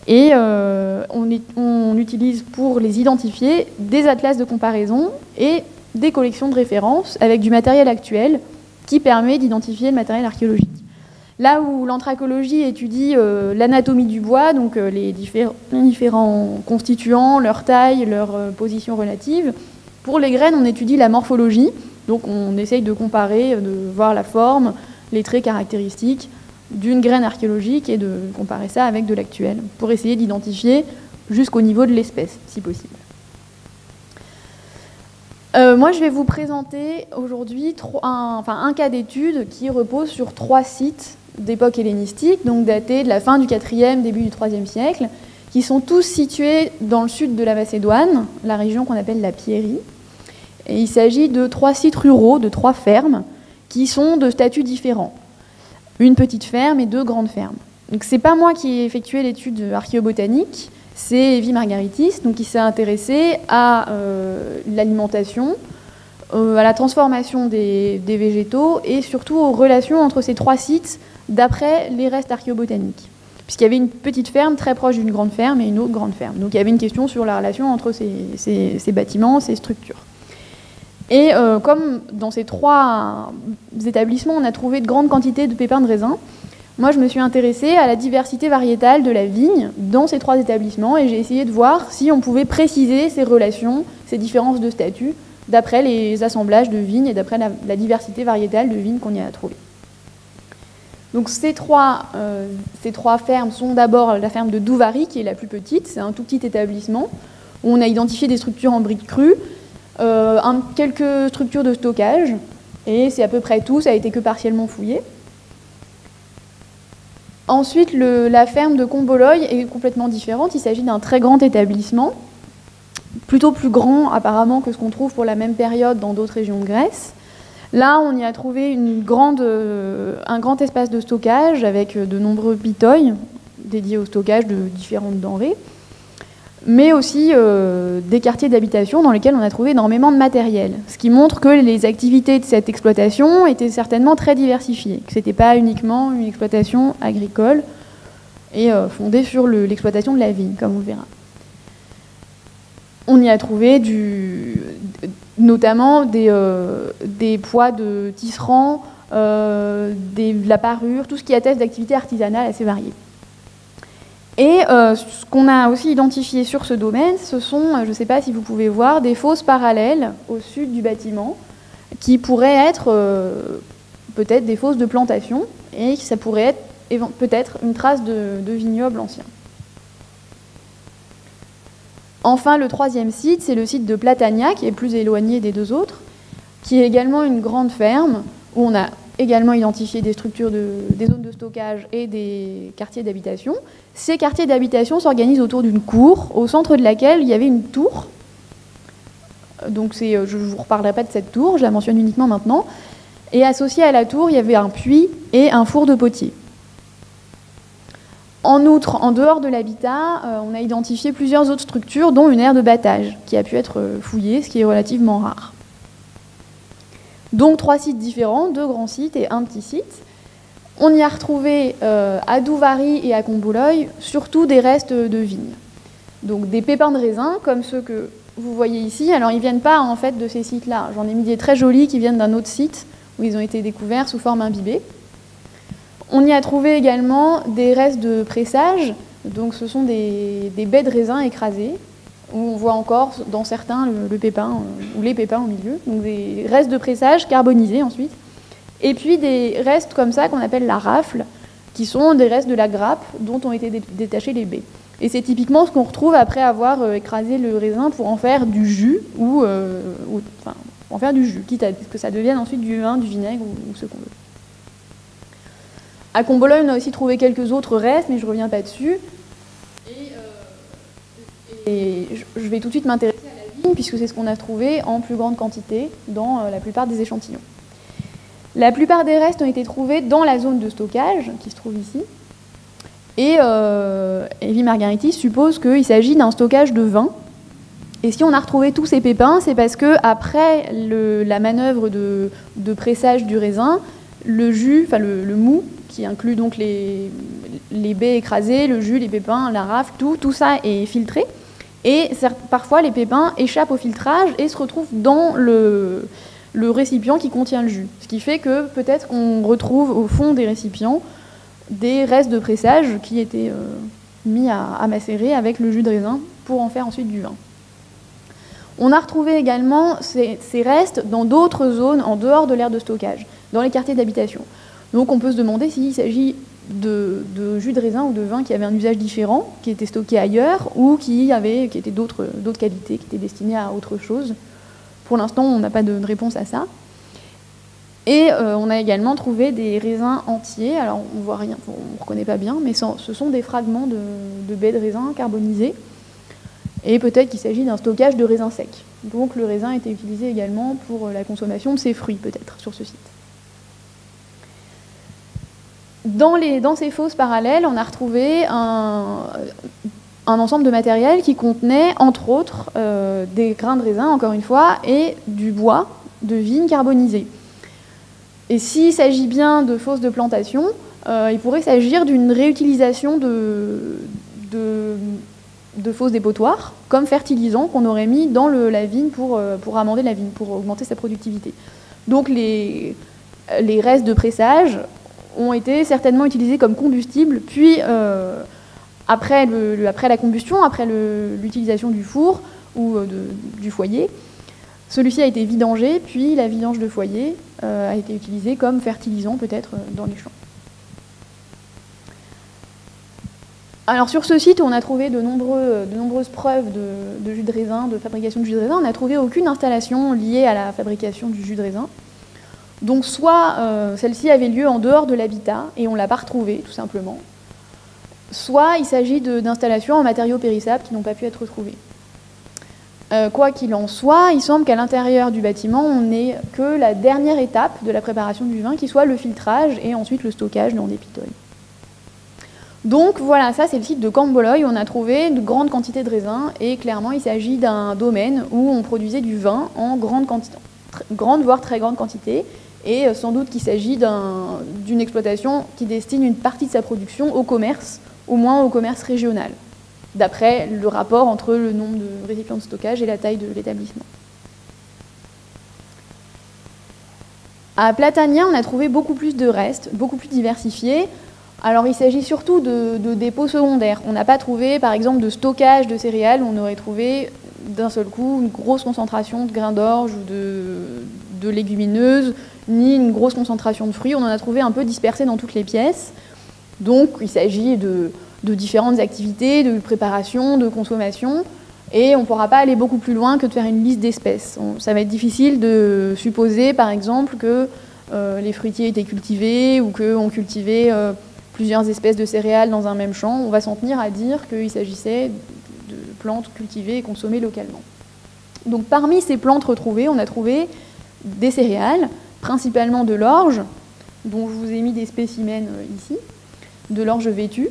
Et on utilise pour les identifier des atlas de comparaison et des collections de références avec du matériel actuel qui permet d'identifier le matériel archéologique. Là où l'anthracologie étudie l'anatomie du bois, donc les différents constituants, leur taille, leur position relative, pour les graines, on étudie la morphologie. Donc on essaye de comparer, de voir la forme, les traits caractéristiques d'une graine archéologique et de comparer ça avec de l'actuel, pour essayer d'identifier jusqu'au niveau de l'espèce, si possible. Moi, je vais vous présenter aujourd'hui un cas d'étude qui repose sur 3 sites d'époque hellénistique, donc datés de la fin du 4e, début du 3e siècle, qui sont tous situés dans le sud de la Macédoine, la région qu'on appelle la Pierie. Et il s'agit de 3 sites ruraux, de 3 fermes, qui sont de statuts différents. Une petite ferme et 2 grandes fermes. Donc c'est pas moi qui ai effectué l'étude archéobotanique, c'est Evie Margaritis, donc qui s'est intéressée à l'alimentation, à la transformation des végétaux et surtout aux relations entre ces 3 sites d'après les restes archéobotaniques. Puisqu'il y avait une petite ferme très proche d'une grande ferme et une autre grande ferme. Donc il y avait une question sur la relation entre ces bâtiments, ces structures. Et comme dans ces 3 établissements, on a trouvé de grandes quantités de pépins de raisin, moi je me suis intéressée à la diversité variétale de la vigne dans ces 3 établissements et j'ai essayé de voir si on pouvait préciser ces relations, ces différences de statut, d'après les assemblages de vignes et d'après la diversité variétale de vignes qu'on y a trouvées. Donc ces 3 fermes sont d'abord la ferme de Douvary, qui est la plus petite, c'est un tout petit établissement, où on a identifié des structures en briques crues, quelques structures de stockage, et c'est à peu près tout, ça a été que partiellement fouillé. Ensuite, la ferme de Comboloy est complètement différente, il s'agit d'un très grand établissement, plutôt plus grand apparemment que ce qu'on trouve pour la même période dans d'autres régions de Grèce. Là, on y a trouvé un grand espace de stockage avec de nombreux pitoïs dédiés au stockage de différentes denrées, mais aussi des quartiers d'habitation dans lesquels on a trouvé énormément de matériel, ce qui montre que les activités de cette exploitation étaient certainement très diversifiées, que ce n'était pas uniquement une exploitation agricole et fondée sur l'exploitation de la vigne, comme on le verra. On y a trouvé notamment des poids de tisserands, de la parure, tout ce qui atteste d'activités artisanales assez variées. Et ce qu'on a aussi identifié sur ce domaine, ce sont, je ne sais pas si vous pouvez voir, des fosses parallèles au sud du bâtiment, qui pourraient être peut-être des fosses de plantation, et ça pourrait être peut-être une trace de vignoble ancien. Enfin, le troisième site, c'est le site de Platania, qui est plus éloigné des deux autres, qui est également une grande ferme, où on a également identifié des structures, des zones de stockage et des quartiers d'habitation. Ces quartiers d'habitation s'organisent autour d'une cour, au centre de laquelle il y avait une tour. Donc je ne vous reparlerai pas de cette tour, je la mentionne uniquement maintenant. Et associé à la tour, il y avait un puits et un four de potier. En outre, en dehors de l'habitat, on a identifié plusieurs autres structures, dont une aire de battage, qui a pu être fouillée, ce qui est relativement rare. Donc 3 sites différents, 2 grands sites et un petit site. On y a retrouvé à Douvari et à Comboloy surtout des restes de vignes. Donc des pépins de raisin, comme ceux que vous voyez ici. Alors ils ne viennent pas en fait de ces sites-là. J'en ai mis des très jolis qui viennent d'un autre site où ils ont été découverts sous forme imbibée. On y a trouvé également des restes de pressage. Donc ce sont des baies de raisin écrasées, où on voit encore dans certains le pépin ou les pépins au milieu. Donc des restes de pressage carbonisés ensuite. Et puis des restes comme ça qu'on appelle la rafle, qui sont des restes de la grappe dont ont été détachées les baies. Et c'est typiquement ce qu'on retrouve après avoir écrasé le raisin pour en faire du jus, enfin, pour en faire du jus, quitte à ce que ça devienne ensuite du vin, du vinaigre ou ce qu'on veut. À Comboloy, on a aussi trouvé quelques autres restes, mais je ne reviens pas dessus. Et je vais tout de suite m'intéresser à la vigne, puisque c'est ce qu'on a trouvé en plus grande quantité dans la plupart des échantillons. La plupart des restes ont été trouvés dans la zone de stockage, qui se trouve ici. Et Evie Margaritis suppose qu'il s'agit d'un stockage de vin. Et si on a retrouvé tous ces pépins, c'est parce qu'après la manœuvre de pressage du raisin, le jus, enfin le mou, qui inclut donc les baies écrasées, le jus, les pépins, la rafle, tout ça est filtré. Et parfois, les pépins échappent au filtrage et se retrouvent dans le récipient qui contient le jus. Ce qui fait que peut-être qu'on retrouve au fond des récipients des restes de pressage qui étaient mis à macérer avec le jus de raisin pour en faire ensuite du vin. On a retrouvé également ces restes dans d'autres zones en dehors de l'aire de stockage, dans les quartiers d'habitation. Donc on peut se demander s'il s'agit de jus de raisin ou de vin qui avait un usage différent, qui était stocké ailleurs, ou qui était d'autres qualités, qui étaient destinées à autre chose. Pour l'instant, on n'a pas de réponse à ça. Et on a également trouvé des raisins entiers. Alors on ne voit rien, on ne reconnaît pas bien, mais ce sont des fragments de baies de raisin carbonisées. Et peut-être qu'il s'agit d'un stockage de raisins secs. Donc le raisin était utilisé également pour la consommation de ses fruits, peut-être, sur ce site. Dans ces fosses parallèles, on a retrouvé un ensemble de matériel qui contenait, entre autres, des grains de raisin, encore une fois, et du bois de vigne carbonisé. Et s'il s'agit bien de fosses de plantation, il pourrait s'agir d'une réutilisation de fosses dépotoirs, comme fertilisant qu'on aurait mis dans la vigne pour amender la vigne, pour augmenter sa productivité. Donc les restes de pressage ont été certainement utilisés comme combustible, puis après la combustion, après l'utilisation du four ou du foyer, celui-ci a été vidangé, puis la vidange de foyer a été utilisée comme fertilisant peut-être dans les champs. Alors sur ce site où on a trouvé de nombreuses preuves de jus de raisin, de fabrication de jus de raisin, on n'a trouvé aucune installation liée à la fabrication du jus de raisin. Donc soit celle-ci avait lieu en dehors de l'habitat et on ne l'a pas retrouvée tout simplement, soit il s'agit d'installations en matériaux périssables qui n'ont pas pu être retrouvées. Quoi qu'il en soit, il semble qu'à l'intérieur du bâtiment, on n'ait que la dernière étape de la préparation du vin, qui soit le filtrage et ensuite le stockage dans des pitoles. Donc voilà, ça c'est le site de Camboloi où on a trouvé de grandes quantités de raisins, et clairement il s'agit d'un domaine où on produisait du vin en grande quantité, voire très grande quantité, et sans doute qu'il s'agit d'une exploitation qui destine une partie de sa production au commerce, au moins au commerce régional, d'après le rapport entre le nombre de récipients de stockage et la taille de l'établissement. À Platania, on a trouvé beaucoup plus de restes, beaucoup plus diversifiés. Alors il s'agit surtout de dépôts secondaires. On n'a pas trouvé, par exemple, de stockage de céréales où on aurait trouvé d'un seul coup une grosse concentration de grains d'orge ou de légumineuses, ni une grosse concentration de fruits. On en a trouvé un peu dispersés dans toutes les pièces. Donc il s'agit de différentes activités, de préparation, de consommation, et on ne pourra pas aller beaucoup plus loin que de faire une liste d'espèces. Ça va être difficile de supposer, par exemple, que les fruitiers étaient cultivés ou qu'on cultivait plusieurs espèces de céréales dans un même champ. On va s'en tenir à dire qu'il s'agissait de plantes cultivées et consommées localement. Donc parmi ces plantes retrouvées, on a trouvé des céréales, principalement de l'orge, dont je vous ai mis des spécimens ici, de l'orge vêtue,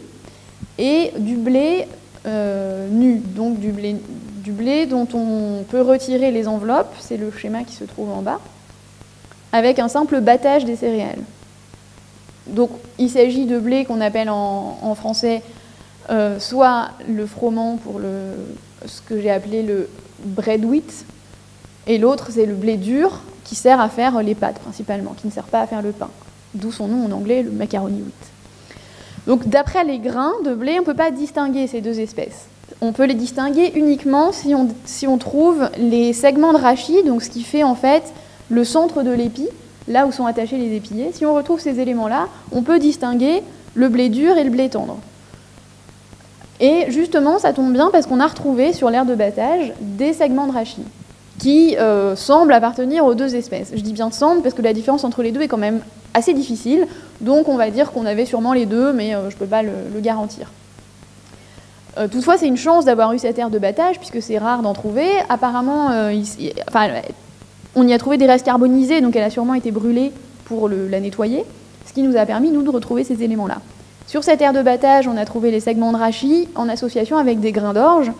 et du blé nu, donc du blé dont on peut retirer les enveloppes, c'est le schéma qui se trouve en bas, avec un simple battage des céréales. Donc il s'agit de blé qu'on appelle en français soit le froment pour ce que j'ai appelé le bread wheat, et l'autre c'est le blé dur qui sert à faire les pâtes principalement, qui ne sert pas à faire le pain, d'où son nom en anglais, le macaroni wheat. Donc d'après les grains de blé, on ne peut pas distinguer ces deux espèces. On peut les distinguer uniquement si on trouve les segments de rachis, donc ce qui fait en fait le centre de l'épi, là où sont attachés les épillets. Si on retrouve ces éléments-là, on peut distinguer le blé dur et le blé tendre. Et justement, ça tombe bien parce qu'on a retrouvé sur l'aire de battage des segments de rachis qui semblent appartenir aux deux espèces. Je dis bien semble parce que la différence entre les deux est quand même assez difficile, donc on va dire qu'on avait sûrement les deux, mais je ne peux pas le garantir. Toutefois, c'est une chance d'avoir eu cette aire de battage, puisque c'est rare d'en trouver. Apparemment, on y a trouvé des restes carbonisés, donc elle a sûrement été brûlée pour la nettoyer, ce qui nous a permis, nous, de retrouver ces éléments-là. Sur cette aire de battage, on a trouvé les segments de rachis en association avec des grains d'orge,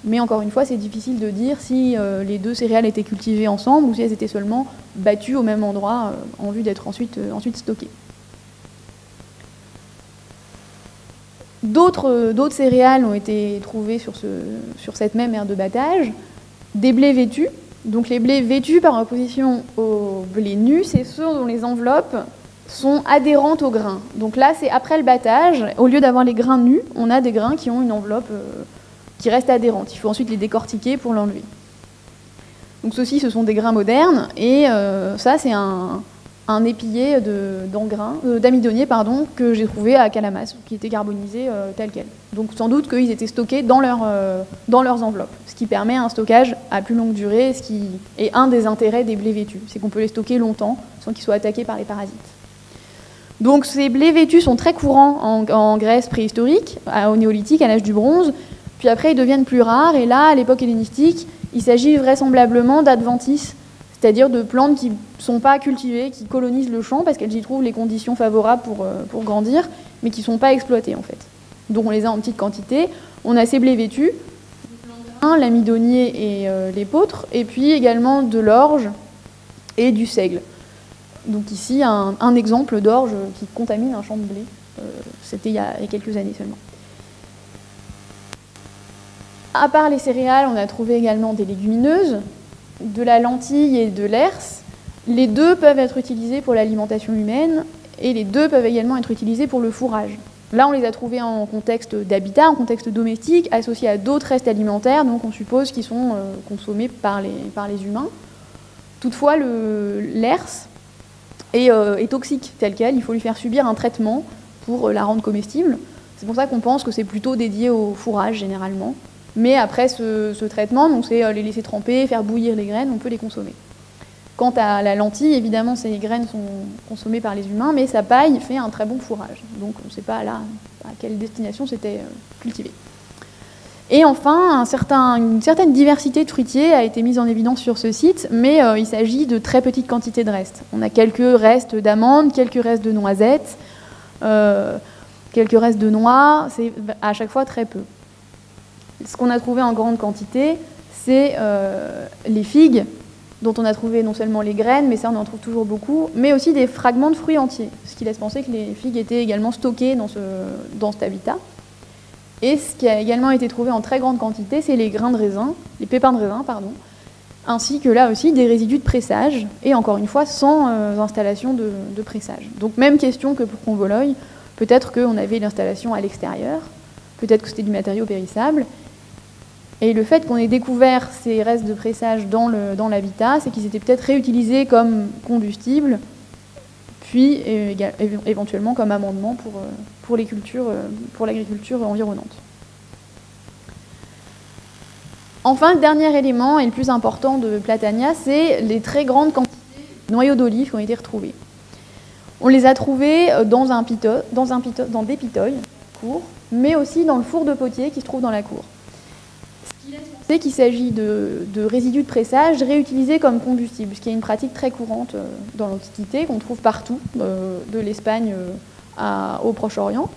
mais encore une fois, c'est difficile de dire si les deux céréales étaient cultivées ensemble ou si elles étaient seulement battues au même endroit en vue d'être ensuite stockées. D'autres céréales ont été trouvées sur cette même aire de battage, des blés vêtus. Donc les blés vêtus par opposition aux blés nus, c'est ceux dont les enveloppes sont adhérentes aux grains. Donc là, c'est après le battage, au lieu d'avoir les grains nus, on a des grains qui ont une enveloppe qui reste adhérente. Il faut ensuite les décortiquer pour l'enlever. Donc ceux-ci, ce sont des grains modernes, et ça, c'est un épillé d'amidonnier que j'ai trouvé à Calamas, qui était carbonisé tel quel. Donc sans doute qu'ils étaient stockés dans leurs enveloppes, ce qui permet un stockage à plus longue durée, ce qui est un des intérêts des blés vêtus, c'est qu'on peut les stocker longtemps sans qu'ils soient attaqués par les parasites. Donc ces blés vêtus sont très courants en Grèce préhistorique, au néolithique, à l'âge du bronze, puis après ils deviennent plus rares, et là, à l'époque hellénistique, il s'agit vraisemblablement d'adventices, c'est-à-dire de plantes qui ne sont pas cultivées, qui colonisent le champ parce qu'elles y trouvent les conditions favorables pour grandir, mais qui ne sont pas exploitées en fait. Donc on les a en petite quantité. On a ces blés vêtus, l'amidonnier et l'épeautre, et puis également de l'orge et du seigle. Donc ici, un exemple d'orge qui contamine un champ de blé. C'était il y a quelques années seulement. À part les céréales, on a trouvé également des légumineuses, de la lentille et de l'herse. Les deux peuvent être utilisés pour l'alimentation humaine, et les deux peuvent également être utilisés pour le fourrage. Là, on les a trouvés en contexte d'habitat, en contexte domestique, associés à d'autres restes alimentaires, donc on suppose qu'ils sont consommés par les humains. Toutefois, l'herse est toxique tel quel, il faut lui faire subir un traitement pour la rendre comestible. C'est pour ça qu'on pense que c'est plutôt dédié au fourrage généralement. Mais après ce traitement, donc c'est les laisser tremper, faire bouillir les graines, on peut les consommer. Quant à la lentille, évidemment, ces graines sont consommées par les humains, mais sa paille fait un très bon fourrage. Donc on ne sait pas là à quelle destination c'était cultivé. Et enfin, une certaine diversité de fruitiers a été mise en évidence sur ce site, mais il s'agit de très petites quantités de restes. On a quelques restes d'amandes, quelques restes de noisettes, quelques restes de noix, c'est à chaque fois très peu. Ce qu'on a trouvé en grande quantité, c'est les figues, dont on a trouvé non seulement les graines, mais ça on en trouve toujours beaucoup, mais aussi des fragments de fruits entiers, ce qui laisse penser que les figues étaient également stockées dans cet habitat. Et ce qui a également été trouvé en très grande quantité, c'est les grains de raisin, les pépins de raisin, pardon, ainsi que là aussi des résidus de pressage, et encore une fois sans installation de pressage. Donc même question que pour Convoloï, peut-être qu'on avait l'installation à l'extérieur, peut-être que c'était du matériau périssable, et le fait qu'on ait découvert ces restes de pressage dans l'habitat, c'est qu'ils étaient peut-être réutilisés comme combustible, puis éventuellement comme amendement pour l'agriculture environnante. Enfin, le dernier élément et le plus important de Platania, c'est les très grandes quantités de noyaux d'olive qui ont été retrouvés. On les a trouvés dans des pitoïs courts, mais aussi dans le four de potier qui se trouve dans la cour. Ce qui laisse penser qu'il s'agit de résidus de pressage réutilisés comme combustible, ce qui est une pratique très courante dans l'Antiquité, qu'on trouve partout, de l'Espagne au Proche-Orient.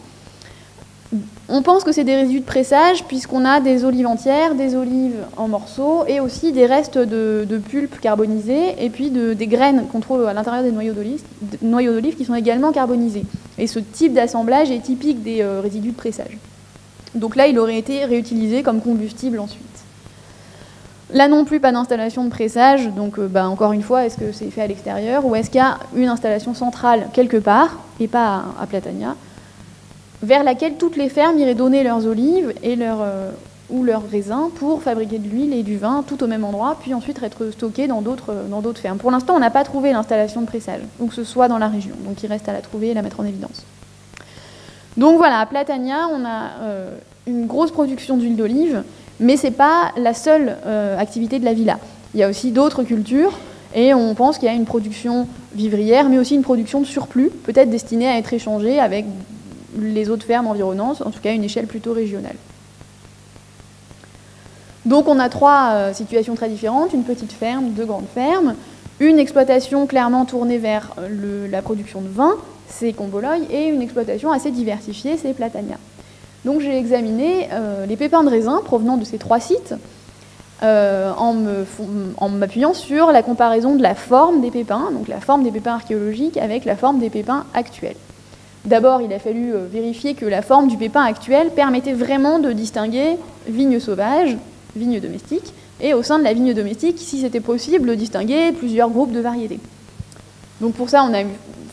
On pense que c'est des résidus de pressage puisqu'on a des olives entières, des olives en morceaux et aussi des restes de pulpe carbonisée et puis des graines qu'on trouve à l'intérieur des noyaux d'olive qui sont également carbonisés. Et ce type d'assemblage est typique des résidus de pressage. Donc là, il aurait été réutilisé comme combustible ensuite. Là non plus, pas d'installation de pressage, donc encore une fois, est-ce que c'est fait à l'extérieur ou est-ce qu'il y a une installation centrale quelque part, et pas à Platania, vers laquelle toutes les fermes iraient donner leurs olives et ou leurs raisins pour fabriquer de l'huile et du vin tout au même endroit, puis ensuite être stockés dans d'autres fermes. Pour l'instant, on n'a pas trouvé l'installation de pressage, ou que ce soit dans la région, donc il reste à la trouver et la mettre en évidence. Donc voilà, à Platania, on a une grosse production d'huile d'olive, mais ce n'est pas la seule activité de la villa. Il y a aussi d'autres cultures, et on pense qu'il y a une production vivrière, mais aussi une production de surplus, peut-être destinée à être échangée avec les autres fermes environnantes, en tout cas à une échelle plutôt régionale. Donc on a trois situations très différentes, une petite ferme, deux grandes fermes, une exploitation clairement tournée vers la production de vin, c'est Convoloï, et une exploitation assez diversifiée, c'est Platania. Donc j'ai examiné les pépins de raisin provenant de ces trois sites en m'appuyant sur la comparaison de la forme des pépins, donc la forme des pépins archéologiques avec la forme des pépins actuels. D'abord, il a fallu vérifier que la forme du pépin actuel permettait vraiment de distinguer vigne sauvage, vigne domestique, et au sein de la vigne domestique, si c'était possible, de distinguer plusieurs groupes de variétés. Donc pour ça, on a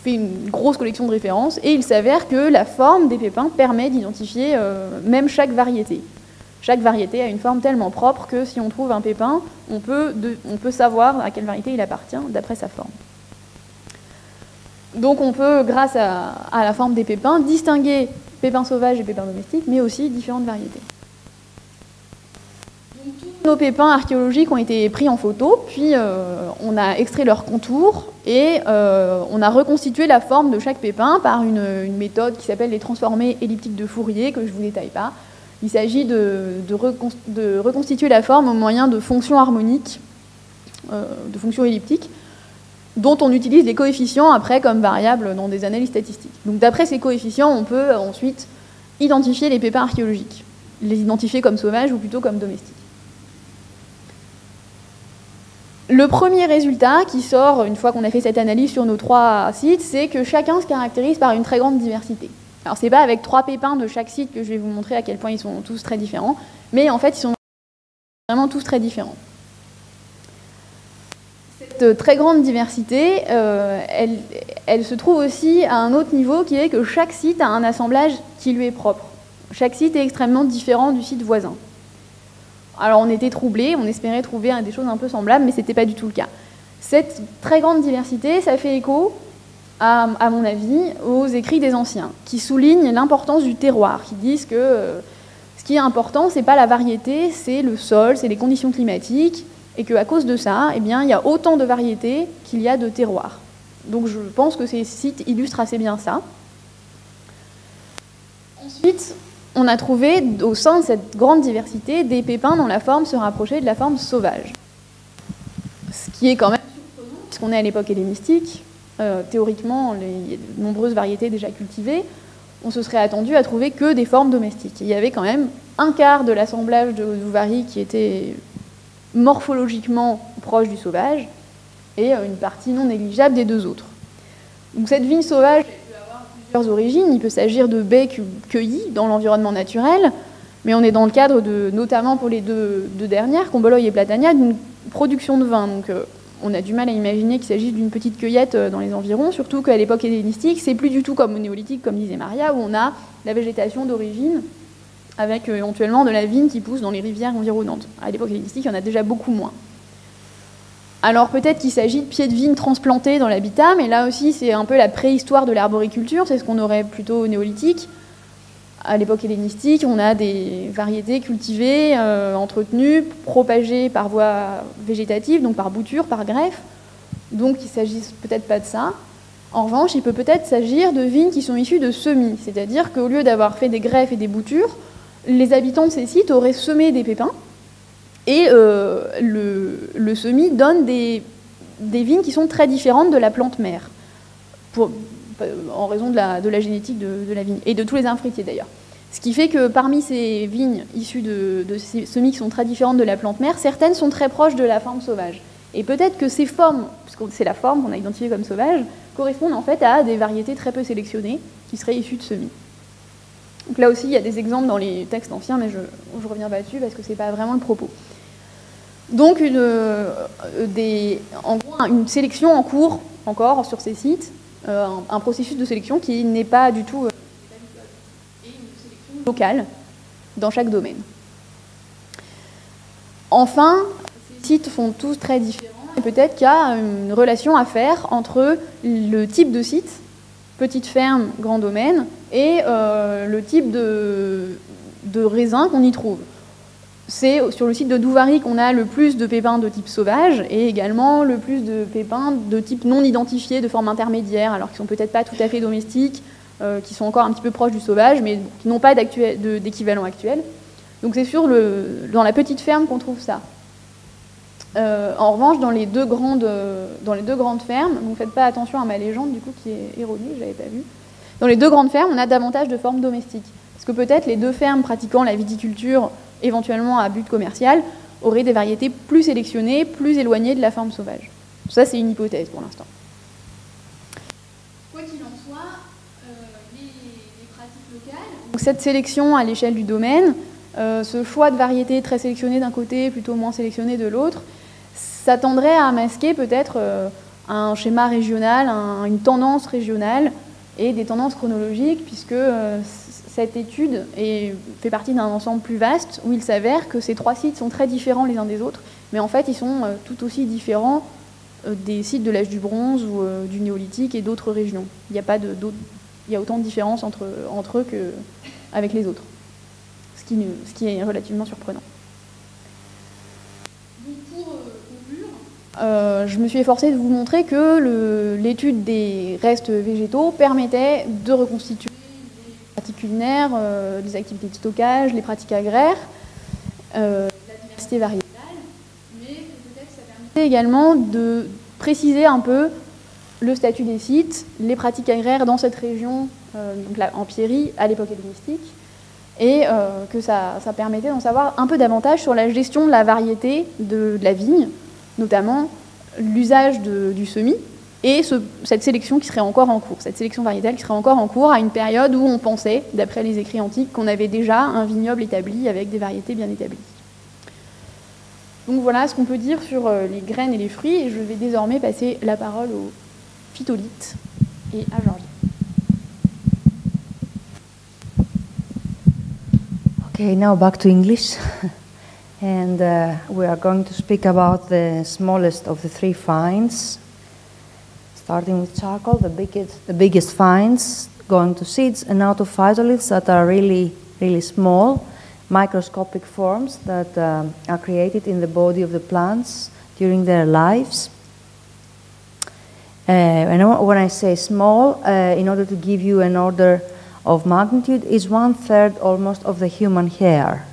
fait une grosse collection de références, et il s'avère que la forme des pépins permet d'identifier même chaque variété. Chaque variété a une forme tellement propre que si on trouve un pépin, on peut savoir à quelle variété il appartient d'après sa forme. Donc on peut, grâce à la forme des pépins, distinguer pépins sauvages et pépins domestiques, mais aussi différentes variétés. Donc, tous nos pépins archéologiques ont été pris en photo, puis on a extrait leurs contours et on a reconstitué la forme de chaque pépin par une méthode qui s'appelle les transformés elliptiques de Fourier, que je ne vous détaille pas. Il s'agit de reconstituer la forme au moyen de fonctions harmoniques, de fonctions elliptiques, dont on utilise les coefficients après comme variables dans des analyses statistiques. Donc d'après ces coefficients, on peut ensuite identifier les pépins archéologiques, les identifier comme sauvages ou plutôt comme domestiques. Le premier résultat qui sort une fois qu'on a fait cette analyse sur nos trois sites, c'est que chacun se caractérise par une très grande diversité. Alors c'est pas avec 3 pépins de chaque site que je vais vous montrer à quel point ils sont tous très différents, mais en fait ils sont vraiment tous très différents. Cette très grande diversité, elle se trouve aussi à un autre niveau qui est que chaque site a un assemblage qui lui est propre. Chaque site est extrêmement différent du site voisin. Alors on était troublés, on espérait trouver des choses un peu semblables, mais ce n'était pas du tout le cas. Cette très grande diversité, ça fait écho, à mon avis, aux écrits des anciens, qui soulignent l'importance du terroir, qui disent que ce qui est important, ce n'est pas la variété, c'est le sol, c'est les conditions climatiques, et qu'à cause de ça, eh bien, il y a autant de variétés qu'il y a de terroirs. Donc je pense que ces sites illustrent assez bien ça. Ensuite, on a trouvé au sein de cette grande diversité des pépins dont la forme se rapprochait de la forme sauvage. Ce qui est quand même surprenant, puisqu'on est à l'époque hellénistique, théoriquement, il y a de nombreuses variétés déjà cultivées, on se serait attendu à trouver que des formes domestiques. Il y avait quand même un quart de l'assemblage de Éphorie qui était morphologiquement proche du sauvage, et une partie non négligeable des deux autres. Donc cette vigne sauvage peut avoir plusieurs origines. Il peut s'agir de baies cueillies dans l'environnement naturel, mais on est dans le cadre de, notamment pour les deux dernières, Comboloï et Platania, d'une production de vin. Donc on a du mal à imaginer qu'il s'agisse d'une petite cueillette dans les environs, surtout qu'à l'époque hellénistique, c'est plus du tout comme au néolithique, comme disait Maria, où on a la végétation d'origine, avec éventuellement de la vigne qui pousse dans les rivières environnantes. À l'époque hellénistique, il y en a déjà beaucoup moins. Alors peut-être qu'il s'agit de pieds de vigne transplantés dans l'habitat, mais là aussi c'est un peu la préhistoire de l'arboriculture, c'est ce qu'on aurait plutôt au néolithique. À l'époque hellénistique, on a des variétés cultivées, entretenues, propagées par voie végétative, donc par bouture, par greffe. Donc il ne s'agit peut-être pas de ça. En revanche, il peut peut-être s'agir de vignes qui sont issues de semis, c'est-à-dire qu'au lieu d'avoir fait des greffes et des boutures, les habitants de ces sites auraient semé des pépins, et le semis donne des vignes qui sont très différentes de la plante mère, en raison de la génétique de la vigne, et de tous les arbres fruitiers d'ailleurs. Ce qui fait que parmi ces vignes issues de ces semis qui sont très différentes de la plante mère, certaines sont très proches de la forme sauvage. Et peut-être que ces formes, puisque c'est la forme qu'on a identifiée comme sauvage, correspondent en fait à des variétés très peu sélectionnées qui seraient issues de semis. Donc là aussi, il y a des exemples dans les textes anciens, mais je ne reviens pas dessus parce que ce n'est pas vraiment le propos. Donc une sélection en cours encore sur ces sites, un processus de sélection qui n'est pas du tout et une sélection locale dans chaque domaine. Enfin, ces sites sont tous très différents et peut-être qu'il y a une relation à faire entre le type de site, petite ferme, grand domaine, et le type de raisin qu'on y trouve. C'est sur le site de Douvarie qu'on a le plus de pépins de type sauvage et également le plus de pépins de type non identifié, de forme intermédiaire, alors qu'ils ne sont peut-être pas tout à fait domestiques, qui sont encore un petit peu proches du sauvage, mais qui n'ont pas d'équivalent actuel. Donc c'est dans la petite ferme qu'on trouve ça. En revanche, dans les deux grandes fermes, donc faites pas attention à ma légende du coup qui est erronée, je l'avais pas vue. Dans les deux grandes fermes, on a davantage de formes domestiques. Parce que peut-être les deux fermes pratiquant la viticulture, éventuellement à but commercial, auraient des variétés plus sélectionnées, plus éloignées de la forme sauvage. Ça, c'est une hypothèse pour l'instant. Quoi qu'il en soit, les pratiques locales, donc cette sélection à l'échelle du domaine, ce choix de variétés très sélectionnées d'un côté, plutôt moins sélectionnées de l'autre, ça tendrait à masquer peut-être un schéma régional, une tendance régionale et des tendances chronologiques, puisque cette étude fait partie d'un ensemble plus vaste où il s'avère que ces trois sites sont très différents les uns des autres, mais en fait ils sont tout aussi différents des sites de l'âge du bronze ou du néolithique et d'autres régions. Il y a autant de différences entre eux qu'avec les autres, ce qui est relativement surprenant. Donc pour conclure, je me suis efforcée de vous montrer que l'étude des restes végétaux permettait de reconstituer les pratiques culinaires, les activités de stockage, les pratiques agraires, la diversité variétale, mais peut-être que ça permettait également de préciser un peu le statut des sites, les pratiques agraires dans cette région, donc là, en Pierrie, à l'époque hellénistique, et que ça permettait d'en savoir un peu davantage sur la gestion de la variété de la vigne, notamment l'usage du semis, et cette sélection qui serait encore en cours, cette sélection variétale qui serait encore en cours à une période où on pensait, d'après les écrits antiques, qu'on avait déjà un vignoble établi avec des variétés bien établies. Donc voilà ce qu'on peut dire sur les graines et les fruits, et je vais désormais passer la parole aux phytolithes et à Georgie. Okay, now back to English. And we are going to speak about the smallest of the three finds. Starting with charcoal, the biggest finds, going to seeds, and now to phytoliths that are really, really small, microscopic forms that are created in the body of the plants during their lives. And when I say small, in order to give you an order of magnitude is 1/3 almost of the human hair.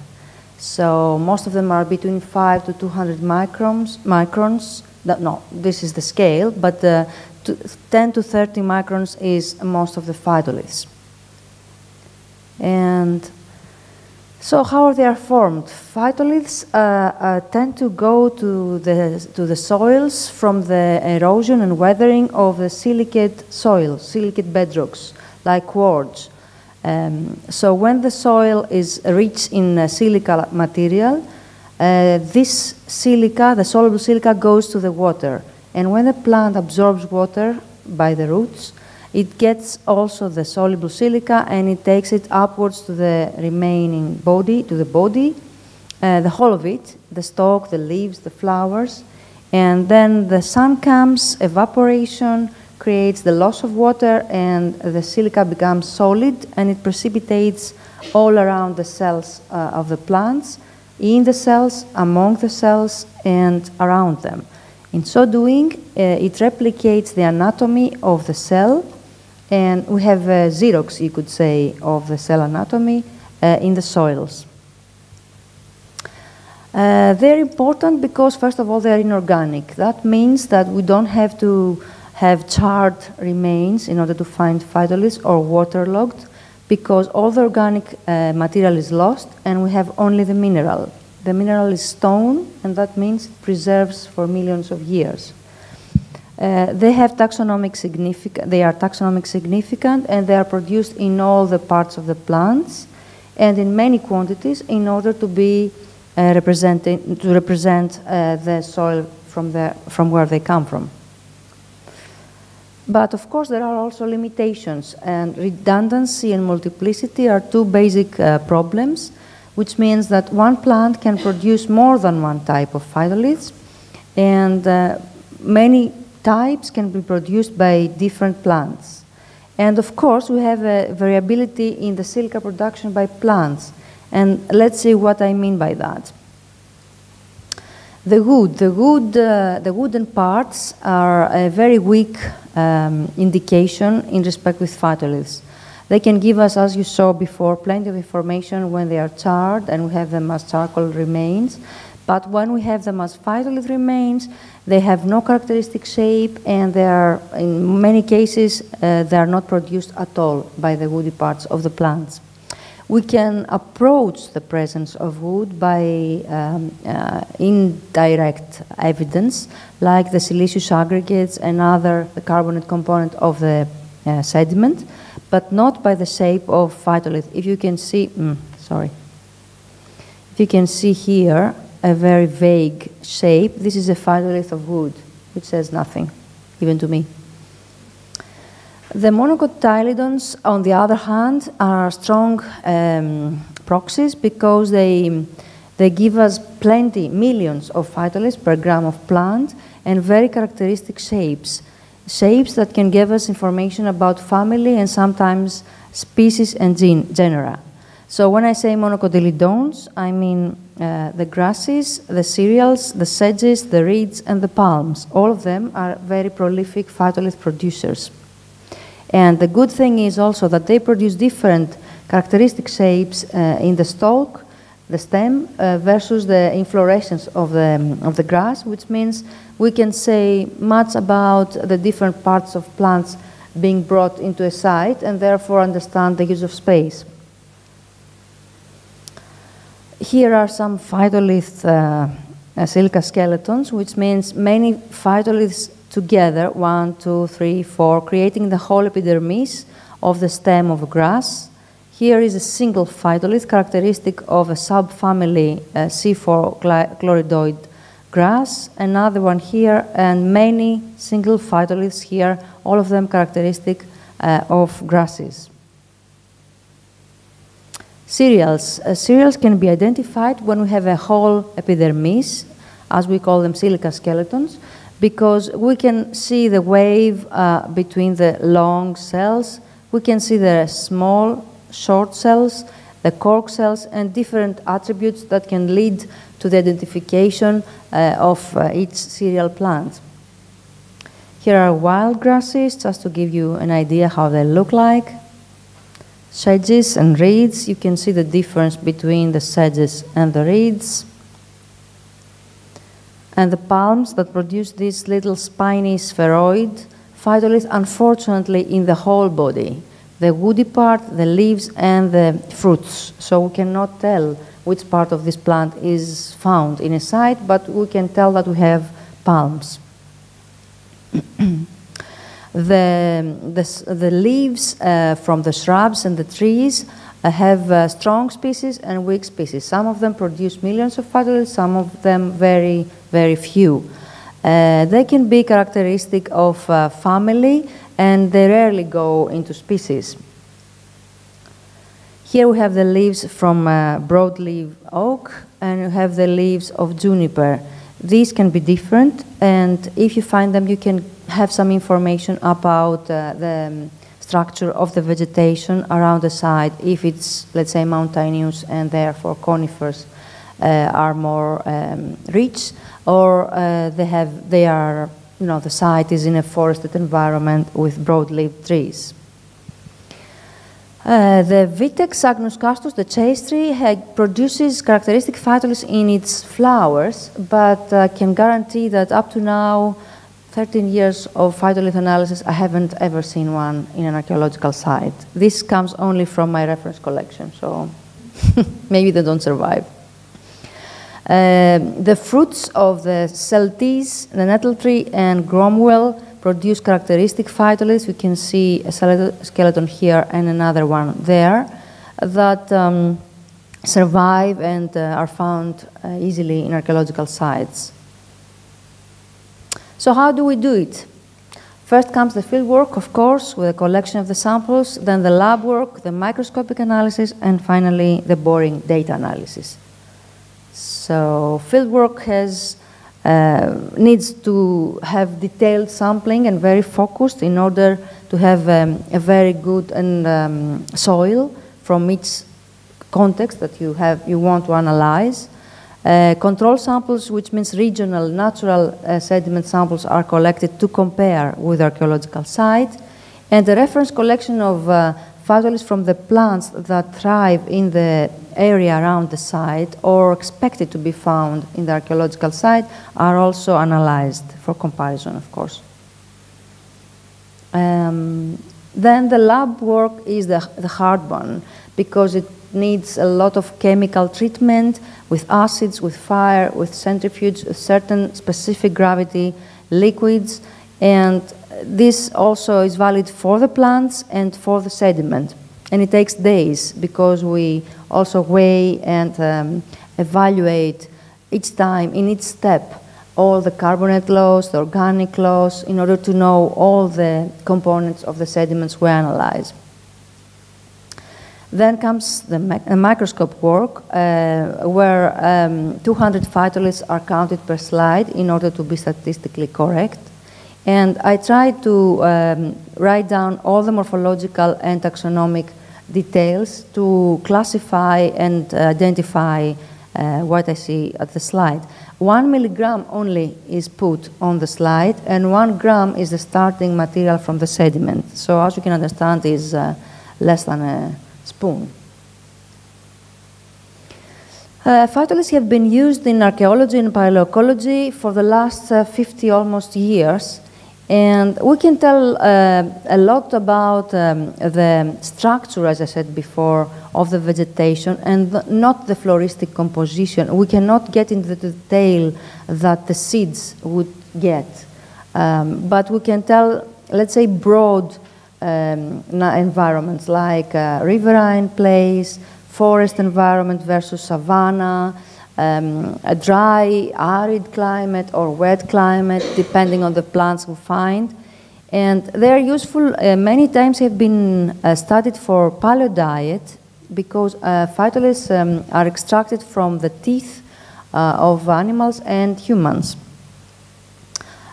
So most of them are between 5 to 200 microns. No, this is the scale, but 10 to 30 microns is most of the phytoliths. And so how they are formed? Phytoliths tend to go to the soils from the erosion and weathering of the silicate soil, silicate bedrocks, like quartz. So when the soil is rich in silica material, this silica, the soluble silica, goes to the water. And when the plant absorbs water by the roots, it gets also the soluble silica and it takes it upwards to the remaining body, the whole of it, the stalk, the leaves, the flowers. And then the sun comes, evaporation creates the loss of water, and the silica becomes solid, and it precipitates all around the cells of the plants, in the cells, among the cells, and around them. In so doing, it replicates the anatomy of the cell, and we have a Xerox, you could say, of the cell anatomy in the soils. They're important because, first of all, they're inorganic. That means that we don't have to have charred remains in order to find phytoliths or waterlogged, because all the organic material is lost and we have only the mineral. The mineral is stone, and that means it preserves for millions of years. They have taxonomic significance. They are taxonomic significant, and they are produced in all the parts of the plants and in many quantities in order to be represent the soil from where they come from. But of course, there are also limitations, and redundancy and multiplicity are two basic problems, which means that one plant can produce more than one type of phytoliths, and many types can be produced by different plants. And of course, we have a variability in the silica production by plants, and let's see what I mean by that. The wooden parts are a very weak indication in respect with phytoliths. They can give us, as you saw before, plenty of information when they are charred and we have them as charcoal remains. But when we have them as phytolith remains, they have no characteristic shape, and they are, in many cases, they are not produced at all by the woody parts of the plants. We can approach the presence of wood by indirect evidence, like the siliceous aggregates and other the carbonate component of the sediment, but not by the shape of phytolith. If you can see, if you can see here a very vague shape, this is a phytolith of wood, which says nothing, even to me. The monocotyledons, on the other hand, are strong proxies because they give us plenty, millions of phytoliths per gram of plant, and very characteristic shapes. Shapes that can give us information about family and sometimes species and genera. So when I say monocotyledons, I mean the grasses, the cereals, the sedges, the reeds, and the palms. All of them are very prolific phytolith producers. And the good thing is also that they produce different characteristic shapes in the stalk, the stem, versus the inflorescence of the grass, which means we can say much about the different parts of plants being brought into a site, and therefore understand the use of space. Here are some phytolith silica skeletons, which means many phytoliths together, 1, 2, 3, 4, creating the whole epidermis of the stem of a grass. Here is a single phytolith characteristic of a subfamily C4 chloridoid grass, another one here, and many single phytoliths here, all of them characteristic of grasses. Cereals. Cereals can be identified when we have a whole epidermis, as we call them silica skeletons, because we can see the wave between the long cells, we can see the small, short cells, the cork cells, and different attributes that can lead to the identification of each cereal plant. Here are wild grasses, just to give you an idea how they look like. sedges and reeds. You can see the difference between the sedges and the reeds. And the palms that produce this little spiny spheroid phytolith, unfortunately, in the whole body. The woody part, the leaves, and the fruits. So we cannot tell which part of this plant is found in a site, but we can tell that we have palms. The leaves from the shrubs and the trees have strong species and weak species. Some of them produce millions of phytoliths, some of them very, very few. They can be characteristic of family, and they rarely go into species. Here we have the leaves from broadleaf oak, and you have the leaves of juniper. These can be different, and if you find them, you can have some information about the structure of the vegetation around the site, if it's, let's say, mountainous and therefore conifers are more rich, or they are, you know, the site is in a forested environment with broadleaf trees. The Vitex agnus castus, the chase tree, produces characteristic phytoliths in its flowers, but can guarantee that up to now, 13 years of phytolith analysis, I haven't ever seen one in an archaeological site. This comes only from my reference collection, so maybe they don't survive. The fruits of the celtis, the nettle tree, and gromwell produce characteristic phytoliths. We can see a skeleton here and another one there that survive and are found easily in archaeological sites. So how do we do it? First comes the field work, of course, with a collection of the samples, then the lab work, the microscopic analysis, and finally the boring data analysis. So field work needs to have detailed sampling and very focused in order to have a very good soil from each context that you want to analyze. Control samples, which means regional natural sediment samples, are collected to compare with archaeological sites, and the reference collection of phytoliths from the plants that thrive in the area around the site or expected to be found in the archaeological site are also analyzed for comparison, of course. Then the lab work is the hard one, because it needs a lot of chemical treatment with acids, with fire, with centrifuge, a certain specific gravity, liquids, and this also is valid for the plants and for the sediment. And it takes days, because we also weigh and evaluate each time, in each step, all the carbonate loss, the organic loss, in order to know all the components of the sediments we analyze. Then comes the microscope work, where 200 phytoliths are counted per slide in order to be statistically correct. And I try to write down all the morphological and taxonomic details to classify and identify what I see at the slide. 1 milligram only is put on the slide, and 1 gram is the starting material from the sediment. So as you can understand, is less than a spoon. Phytoliths have been used in archaeology and paleoecology for the last 50 almost years, and we can tell a lot about the structure, as I said before, of the vegetation, and not the floristic composition. We cannot get into the detail that the seeds would get, but we can tell, let's say, broad environments like riverine place, forest environment versus savanna, a dry, arid climate or wet climate, depending on the plants we find. And they are useful, many times have been studied for paleo-diet, because phytoliths are extracted from the teeth of animals and humans.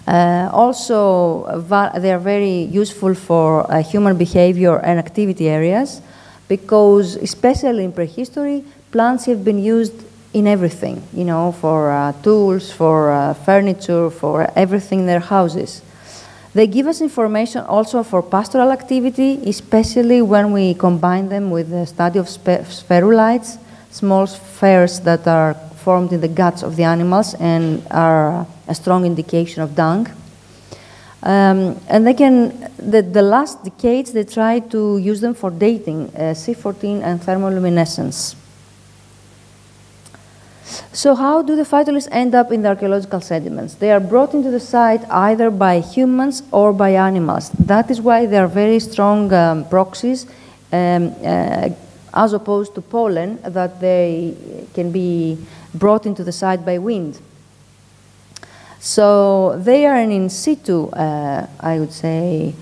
Also, they are very useful for human behavior and activity areas, because especially in prehistory, plants have been used in everything, you know, for tools, for furniture, for everything in their houses. They give us information also for pastoral activity, especially when we combine them with the study of spherulites, small spheres that are formed in the guts of the animals and are a strong indication of dung. And they can, the last decades, they try to use them for dating, C14 and thermoluminescence. So how do the phytoliths end up in the archaeological sediments? They are brought into the site either by humans or by animals. That is why they are very strong proxies, as opposed to pollen, that they can be brought into the site by wind. So they are an in situ, I would say,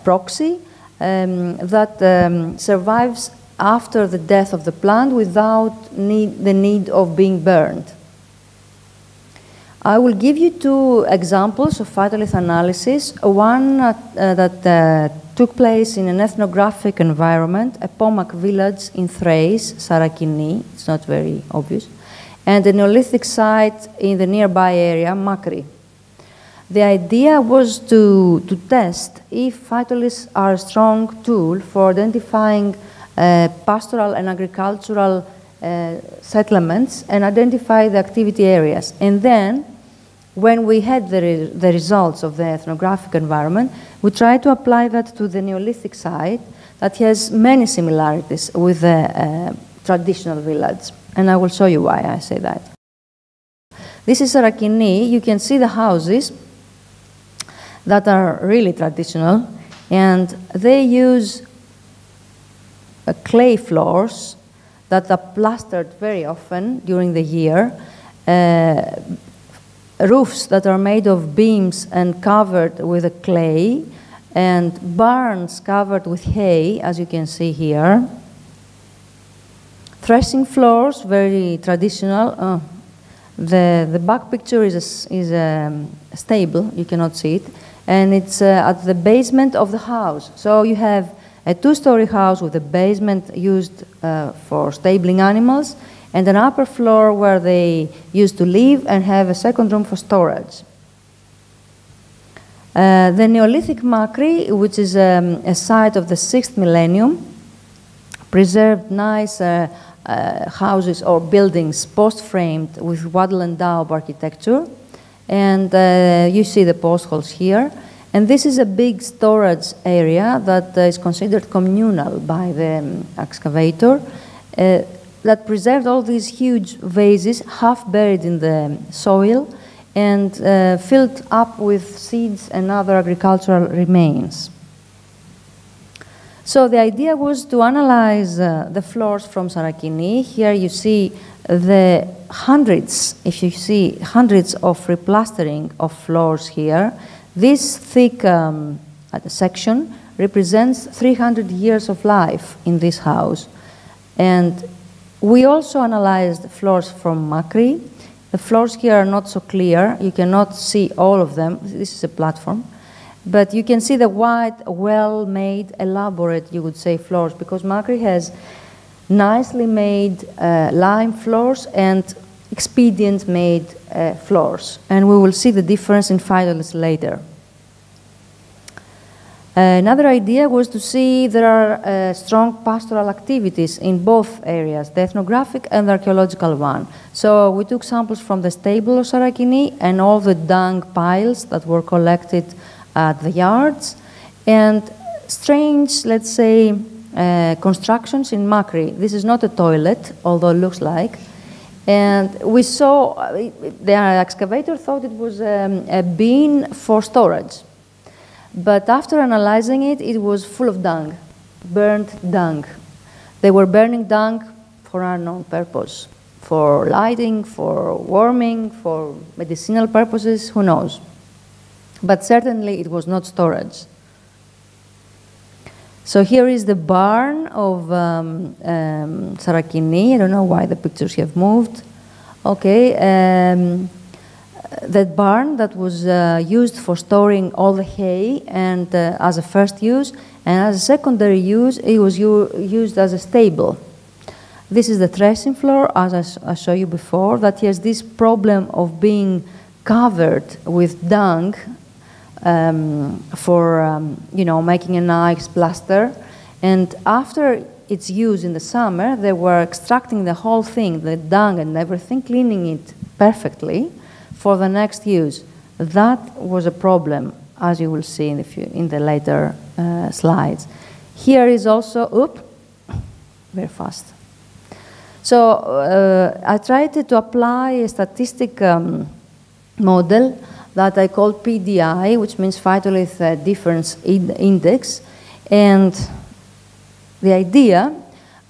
proxy that survives after the death of the plant without the need of being burned. I will give you two examples of phytolith analysis. One that took place in an ethnographic environment, a Pomak village in Thrace, Sarakini, it's not very obvious, and a Neolithic site in the nearby area, Makri. The idea was to test if phytoliths are a strong tool for identifying pastoral and agricultural settlements and identify the activity areas. And then, when we had the results of the ethnographic environment, we tried to apply that to the Neolithic site that has many similarities with the traditional village. And I will show you why I say that. This is Sarakini. You can see the houses that are really traditional, and they use clay floors that are plastered very often during the year, roofs that are made of beams and covered with a clay, and barns covered with hay, as you can see here. Threshing floors, very traditional. The back picture is a stable, you cannot see it, and it's at the basement of the house. So you have a two-story house with a basement used for stabling animals, and an upper floor where they used to live and have a second room for storage. The Neolithic Makri, which is a site of the 6th millennium, preserved nice houses or buildings post-framed with wattle and daub architecture. And you see the post holes here. And this is a big storage area that is considered communal by the excavator that preserved all these huge vases half buried in the soil and filled up with seeds and other agricultural remains. So the idea was to analyze the floors from Sarakini. Here you see the hundreds, if you see hundreds of replastering of floors here. This thick section represents 300 years of life in this house. And we also analyzed floors from Makri. The floors here are not so clear. You cannot see all of them. This is a platform. But you can see the white, well-made, elaborate, you would say, floors, because Makri has nicely made lime floors and expedient-made floors. And we will see the difference in phytoliths later. Another idea was to see there are strong pastoral activities in both areas, the ethnographic and the archaeological one. So we took samples from the stable of Sarakini and all the dung piles that were collected at the yards, and strange, let's say, constructions in Makri. This is not a toilet, although it looks like. And we saw, the excavator thought it was a bin for storage. But after analyzing it, it was full of dung, burnt dung. They were burning dung for unknown purpose, for lighting, for warming, for medicinal purposes, who knows. But certainly it was not storage. So here is the barn of Sarakini. I don't know why the pictures have moved. Okay, that barn that was used for storing all the hay and as a first use, and as a secondary use, it was used as a stable. This is the threshing floor, as I showed you before, that has this problem of being covered with dung for you know, making a nice plaster. And after its use in the summer, they were extracting the whole thing, the dung and everything, cleaning it perfectly for the next use. That was a problem, as you will see in the later slides. Here is also, very fast. So I tried to apply a statistic model that I call PDI, which means phytolith difference index. And the idea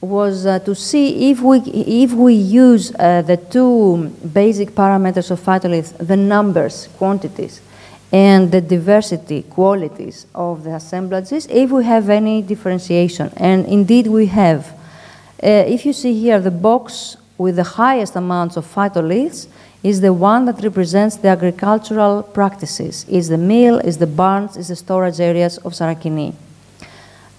was to see if we use the two basic parameters of phytolith, the numbers, quantities, and the diversity, qualities of the assemblages, if we have any differentiation. And indeed we have. If you see here, the box with the highest amounts of phytoliths is the one that represents the agricultural practices, is the mill, is the barns, is the storage areas of Sarakini.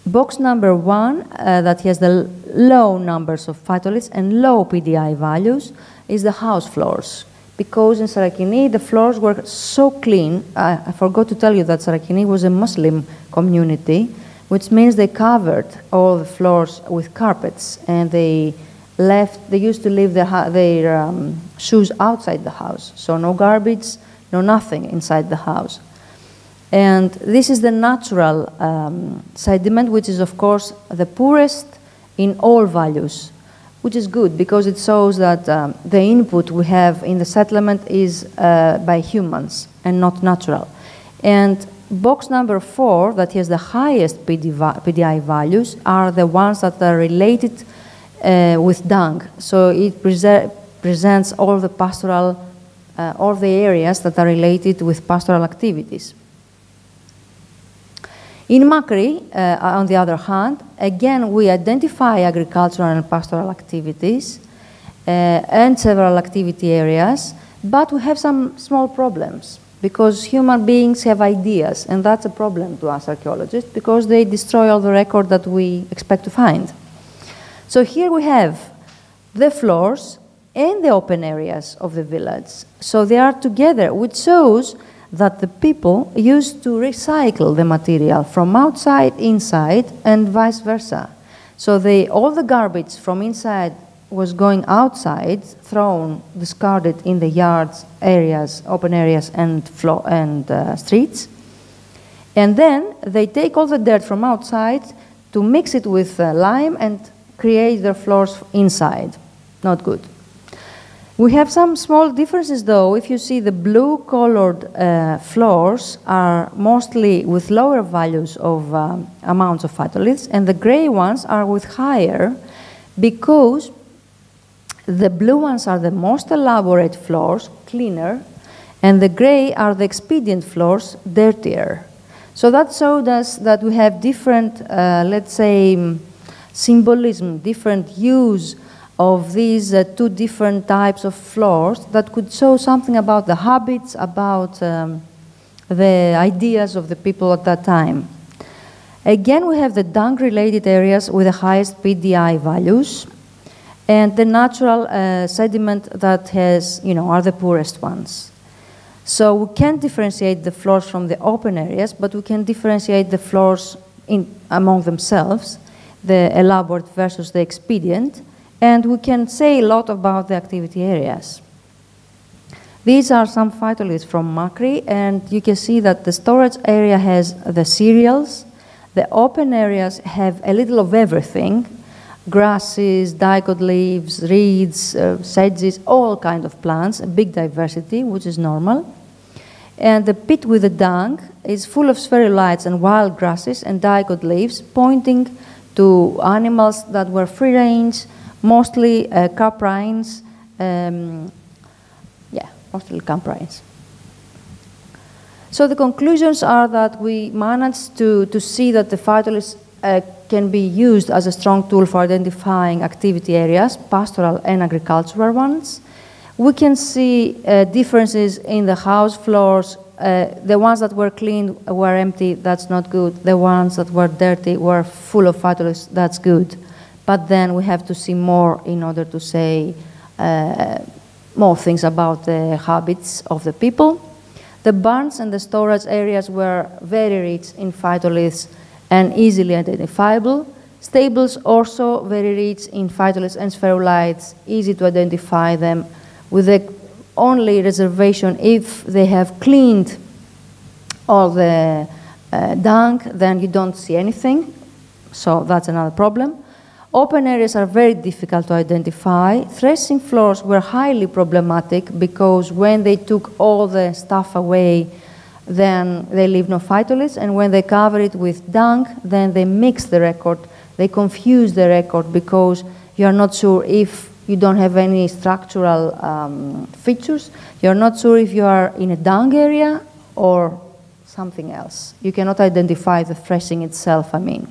Box number 1, that has the low numbers of phytoliths and low PDI values, is the house floors. Because in Sarakini, the floors were so clean. I forgot to tell you that Sarakini was a Muslim community, which means they covered all the floors with carpets, and they used to leave their shoes outside the house. So no garbage, no nothing inside the house. And this is the natural sediment, which is, of course, the poorest in all values, which is good because it shows that the input we have in the settlement is by humans and not natural. And box number 4, that has the highest PDI values, are the ones that are related with dung. So it presents all the pastoral, all the areas that are related with pastoral activities. In Makri, on the other hand, again, we identify agricultural and pastoral activities and several activity areas, but we have some small problems because human beings have ideas, and that's a problem to us archaeologists because they destroy all the record that we expect to find. So here we have the floors and the open areas of the village. So they are together, which shows that the people used to recycle the material from outside inside and vice versa. So all the garbage from inside was going outside, thrown, discarded in the yards, areas, open areas, and streets. And then they take all the dirt from outside to mix it with lime and create their floors inside. Not good. We have some small differences, though. If you see, the blue-colored floors are mostly with lower values of amounts of phytoliths, and the gray ones are with higher, because the blue ones are the most elaborate floors, cleaner, and the gray are the expedient floors, dirtier. So that showed us that we have different, let's say, symbolism, different use of these two different types of floors that could show something about the habits, about the ideas of the people at that time. Again, we have the dung-related areas with the highest PDI values, and the natural sediment that has, are the poorest ones. So we can't differentiate the floors from the open areas, but we can differentiate the floors among themselves, the elaborate versus the expedient. And we can say a lot about the activity areas. These are some phytoliths from Makri, and you can see that the storage area has the cereals. The open areas have a little of everything: grasses, dicot leaves, reeds, sedges, all kinds of plants, a big diversity, which is normal. And the pit with the dung is full of spherulites and wild grasses and dicot leaves, pointing to animals that were free range, mostly caprines, mostly caprines. So the conclusions are that we managed to see that the phytoliths can be used as a strong tool for identifying activity areas, pastoral and agricultural ones. We can see differences in the house floors. The ones that were clean were empty, that's not good. The ones that were dirty were full of phytoliths, that's good. But then we have to see more in order to say more things about the habits of the people. The barns and the storage areas were very rich in phytoliths and easily identifiable. Stables also very rich in phytoliths and spherulites, easy to identify them, with the only reservation if they have cleaned all the dung, then you don't see anything, so that's another problem. Open areas are very difficult to identify. Threshing floors were highly problematic because when they took all the stuff away, then they leave no phytoliths, and when they cover it with dung, then they mix the record. They confuse the record because you're not sure if you don't have any structural features. You're not sure if you are in a dung area or something else. You cannot identify the threshing itself, I mean.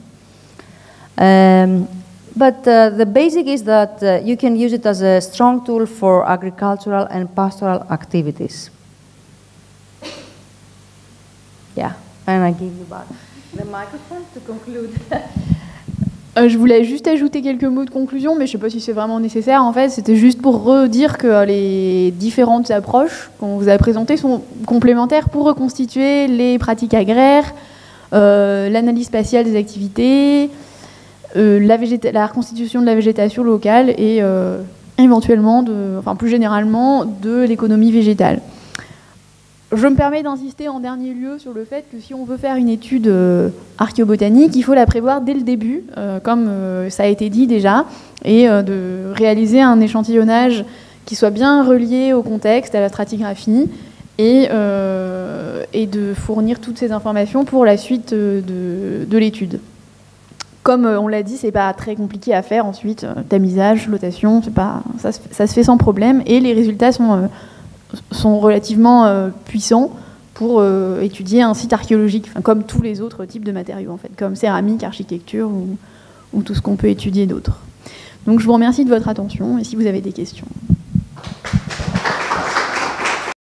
But the basic is that you can use it as a strong tool for agricultural and pastoral activities. Yeah, and I give you back the microphone to conclude. Je voulais juste ajouter quelques mots de conclusion, mais je ne sais pas si c'est vraiment nécessaire. En fait, c'était juste pour redire que les différentes approches qu'on vous a présentées sont complémentaires pour reconstituer les pratiques agraires, l'analyse spatiale des activités, la reconstitution de la végétation locale et éventuellement, plus généralement, de l'économie végétale. Je me permets d'insister en dernier lieu sur le fait que si on veut faire une étude archéobotanique, il faut la prévoir dès le début, comme ça a été dit déjà, et de réaliser un échantillonnage qui soit bien relié au contexte, à la stratigraphie, et de fournir toutes ces informations pour la suite de l'étude. Comme on l'a dit, c'est pas très compliqué à faire ensuite, tamisage, flotation, ça se fait sans problème, et les résultats sont relativement puissants pour étudier un site archéologique, comme tous les autres types de matériaux, en fait, comme céramique, architecture ou tout ce qu'on peut étudier d'autre. Donc je vous remercie de votre attention et si vous avez des questions.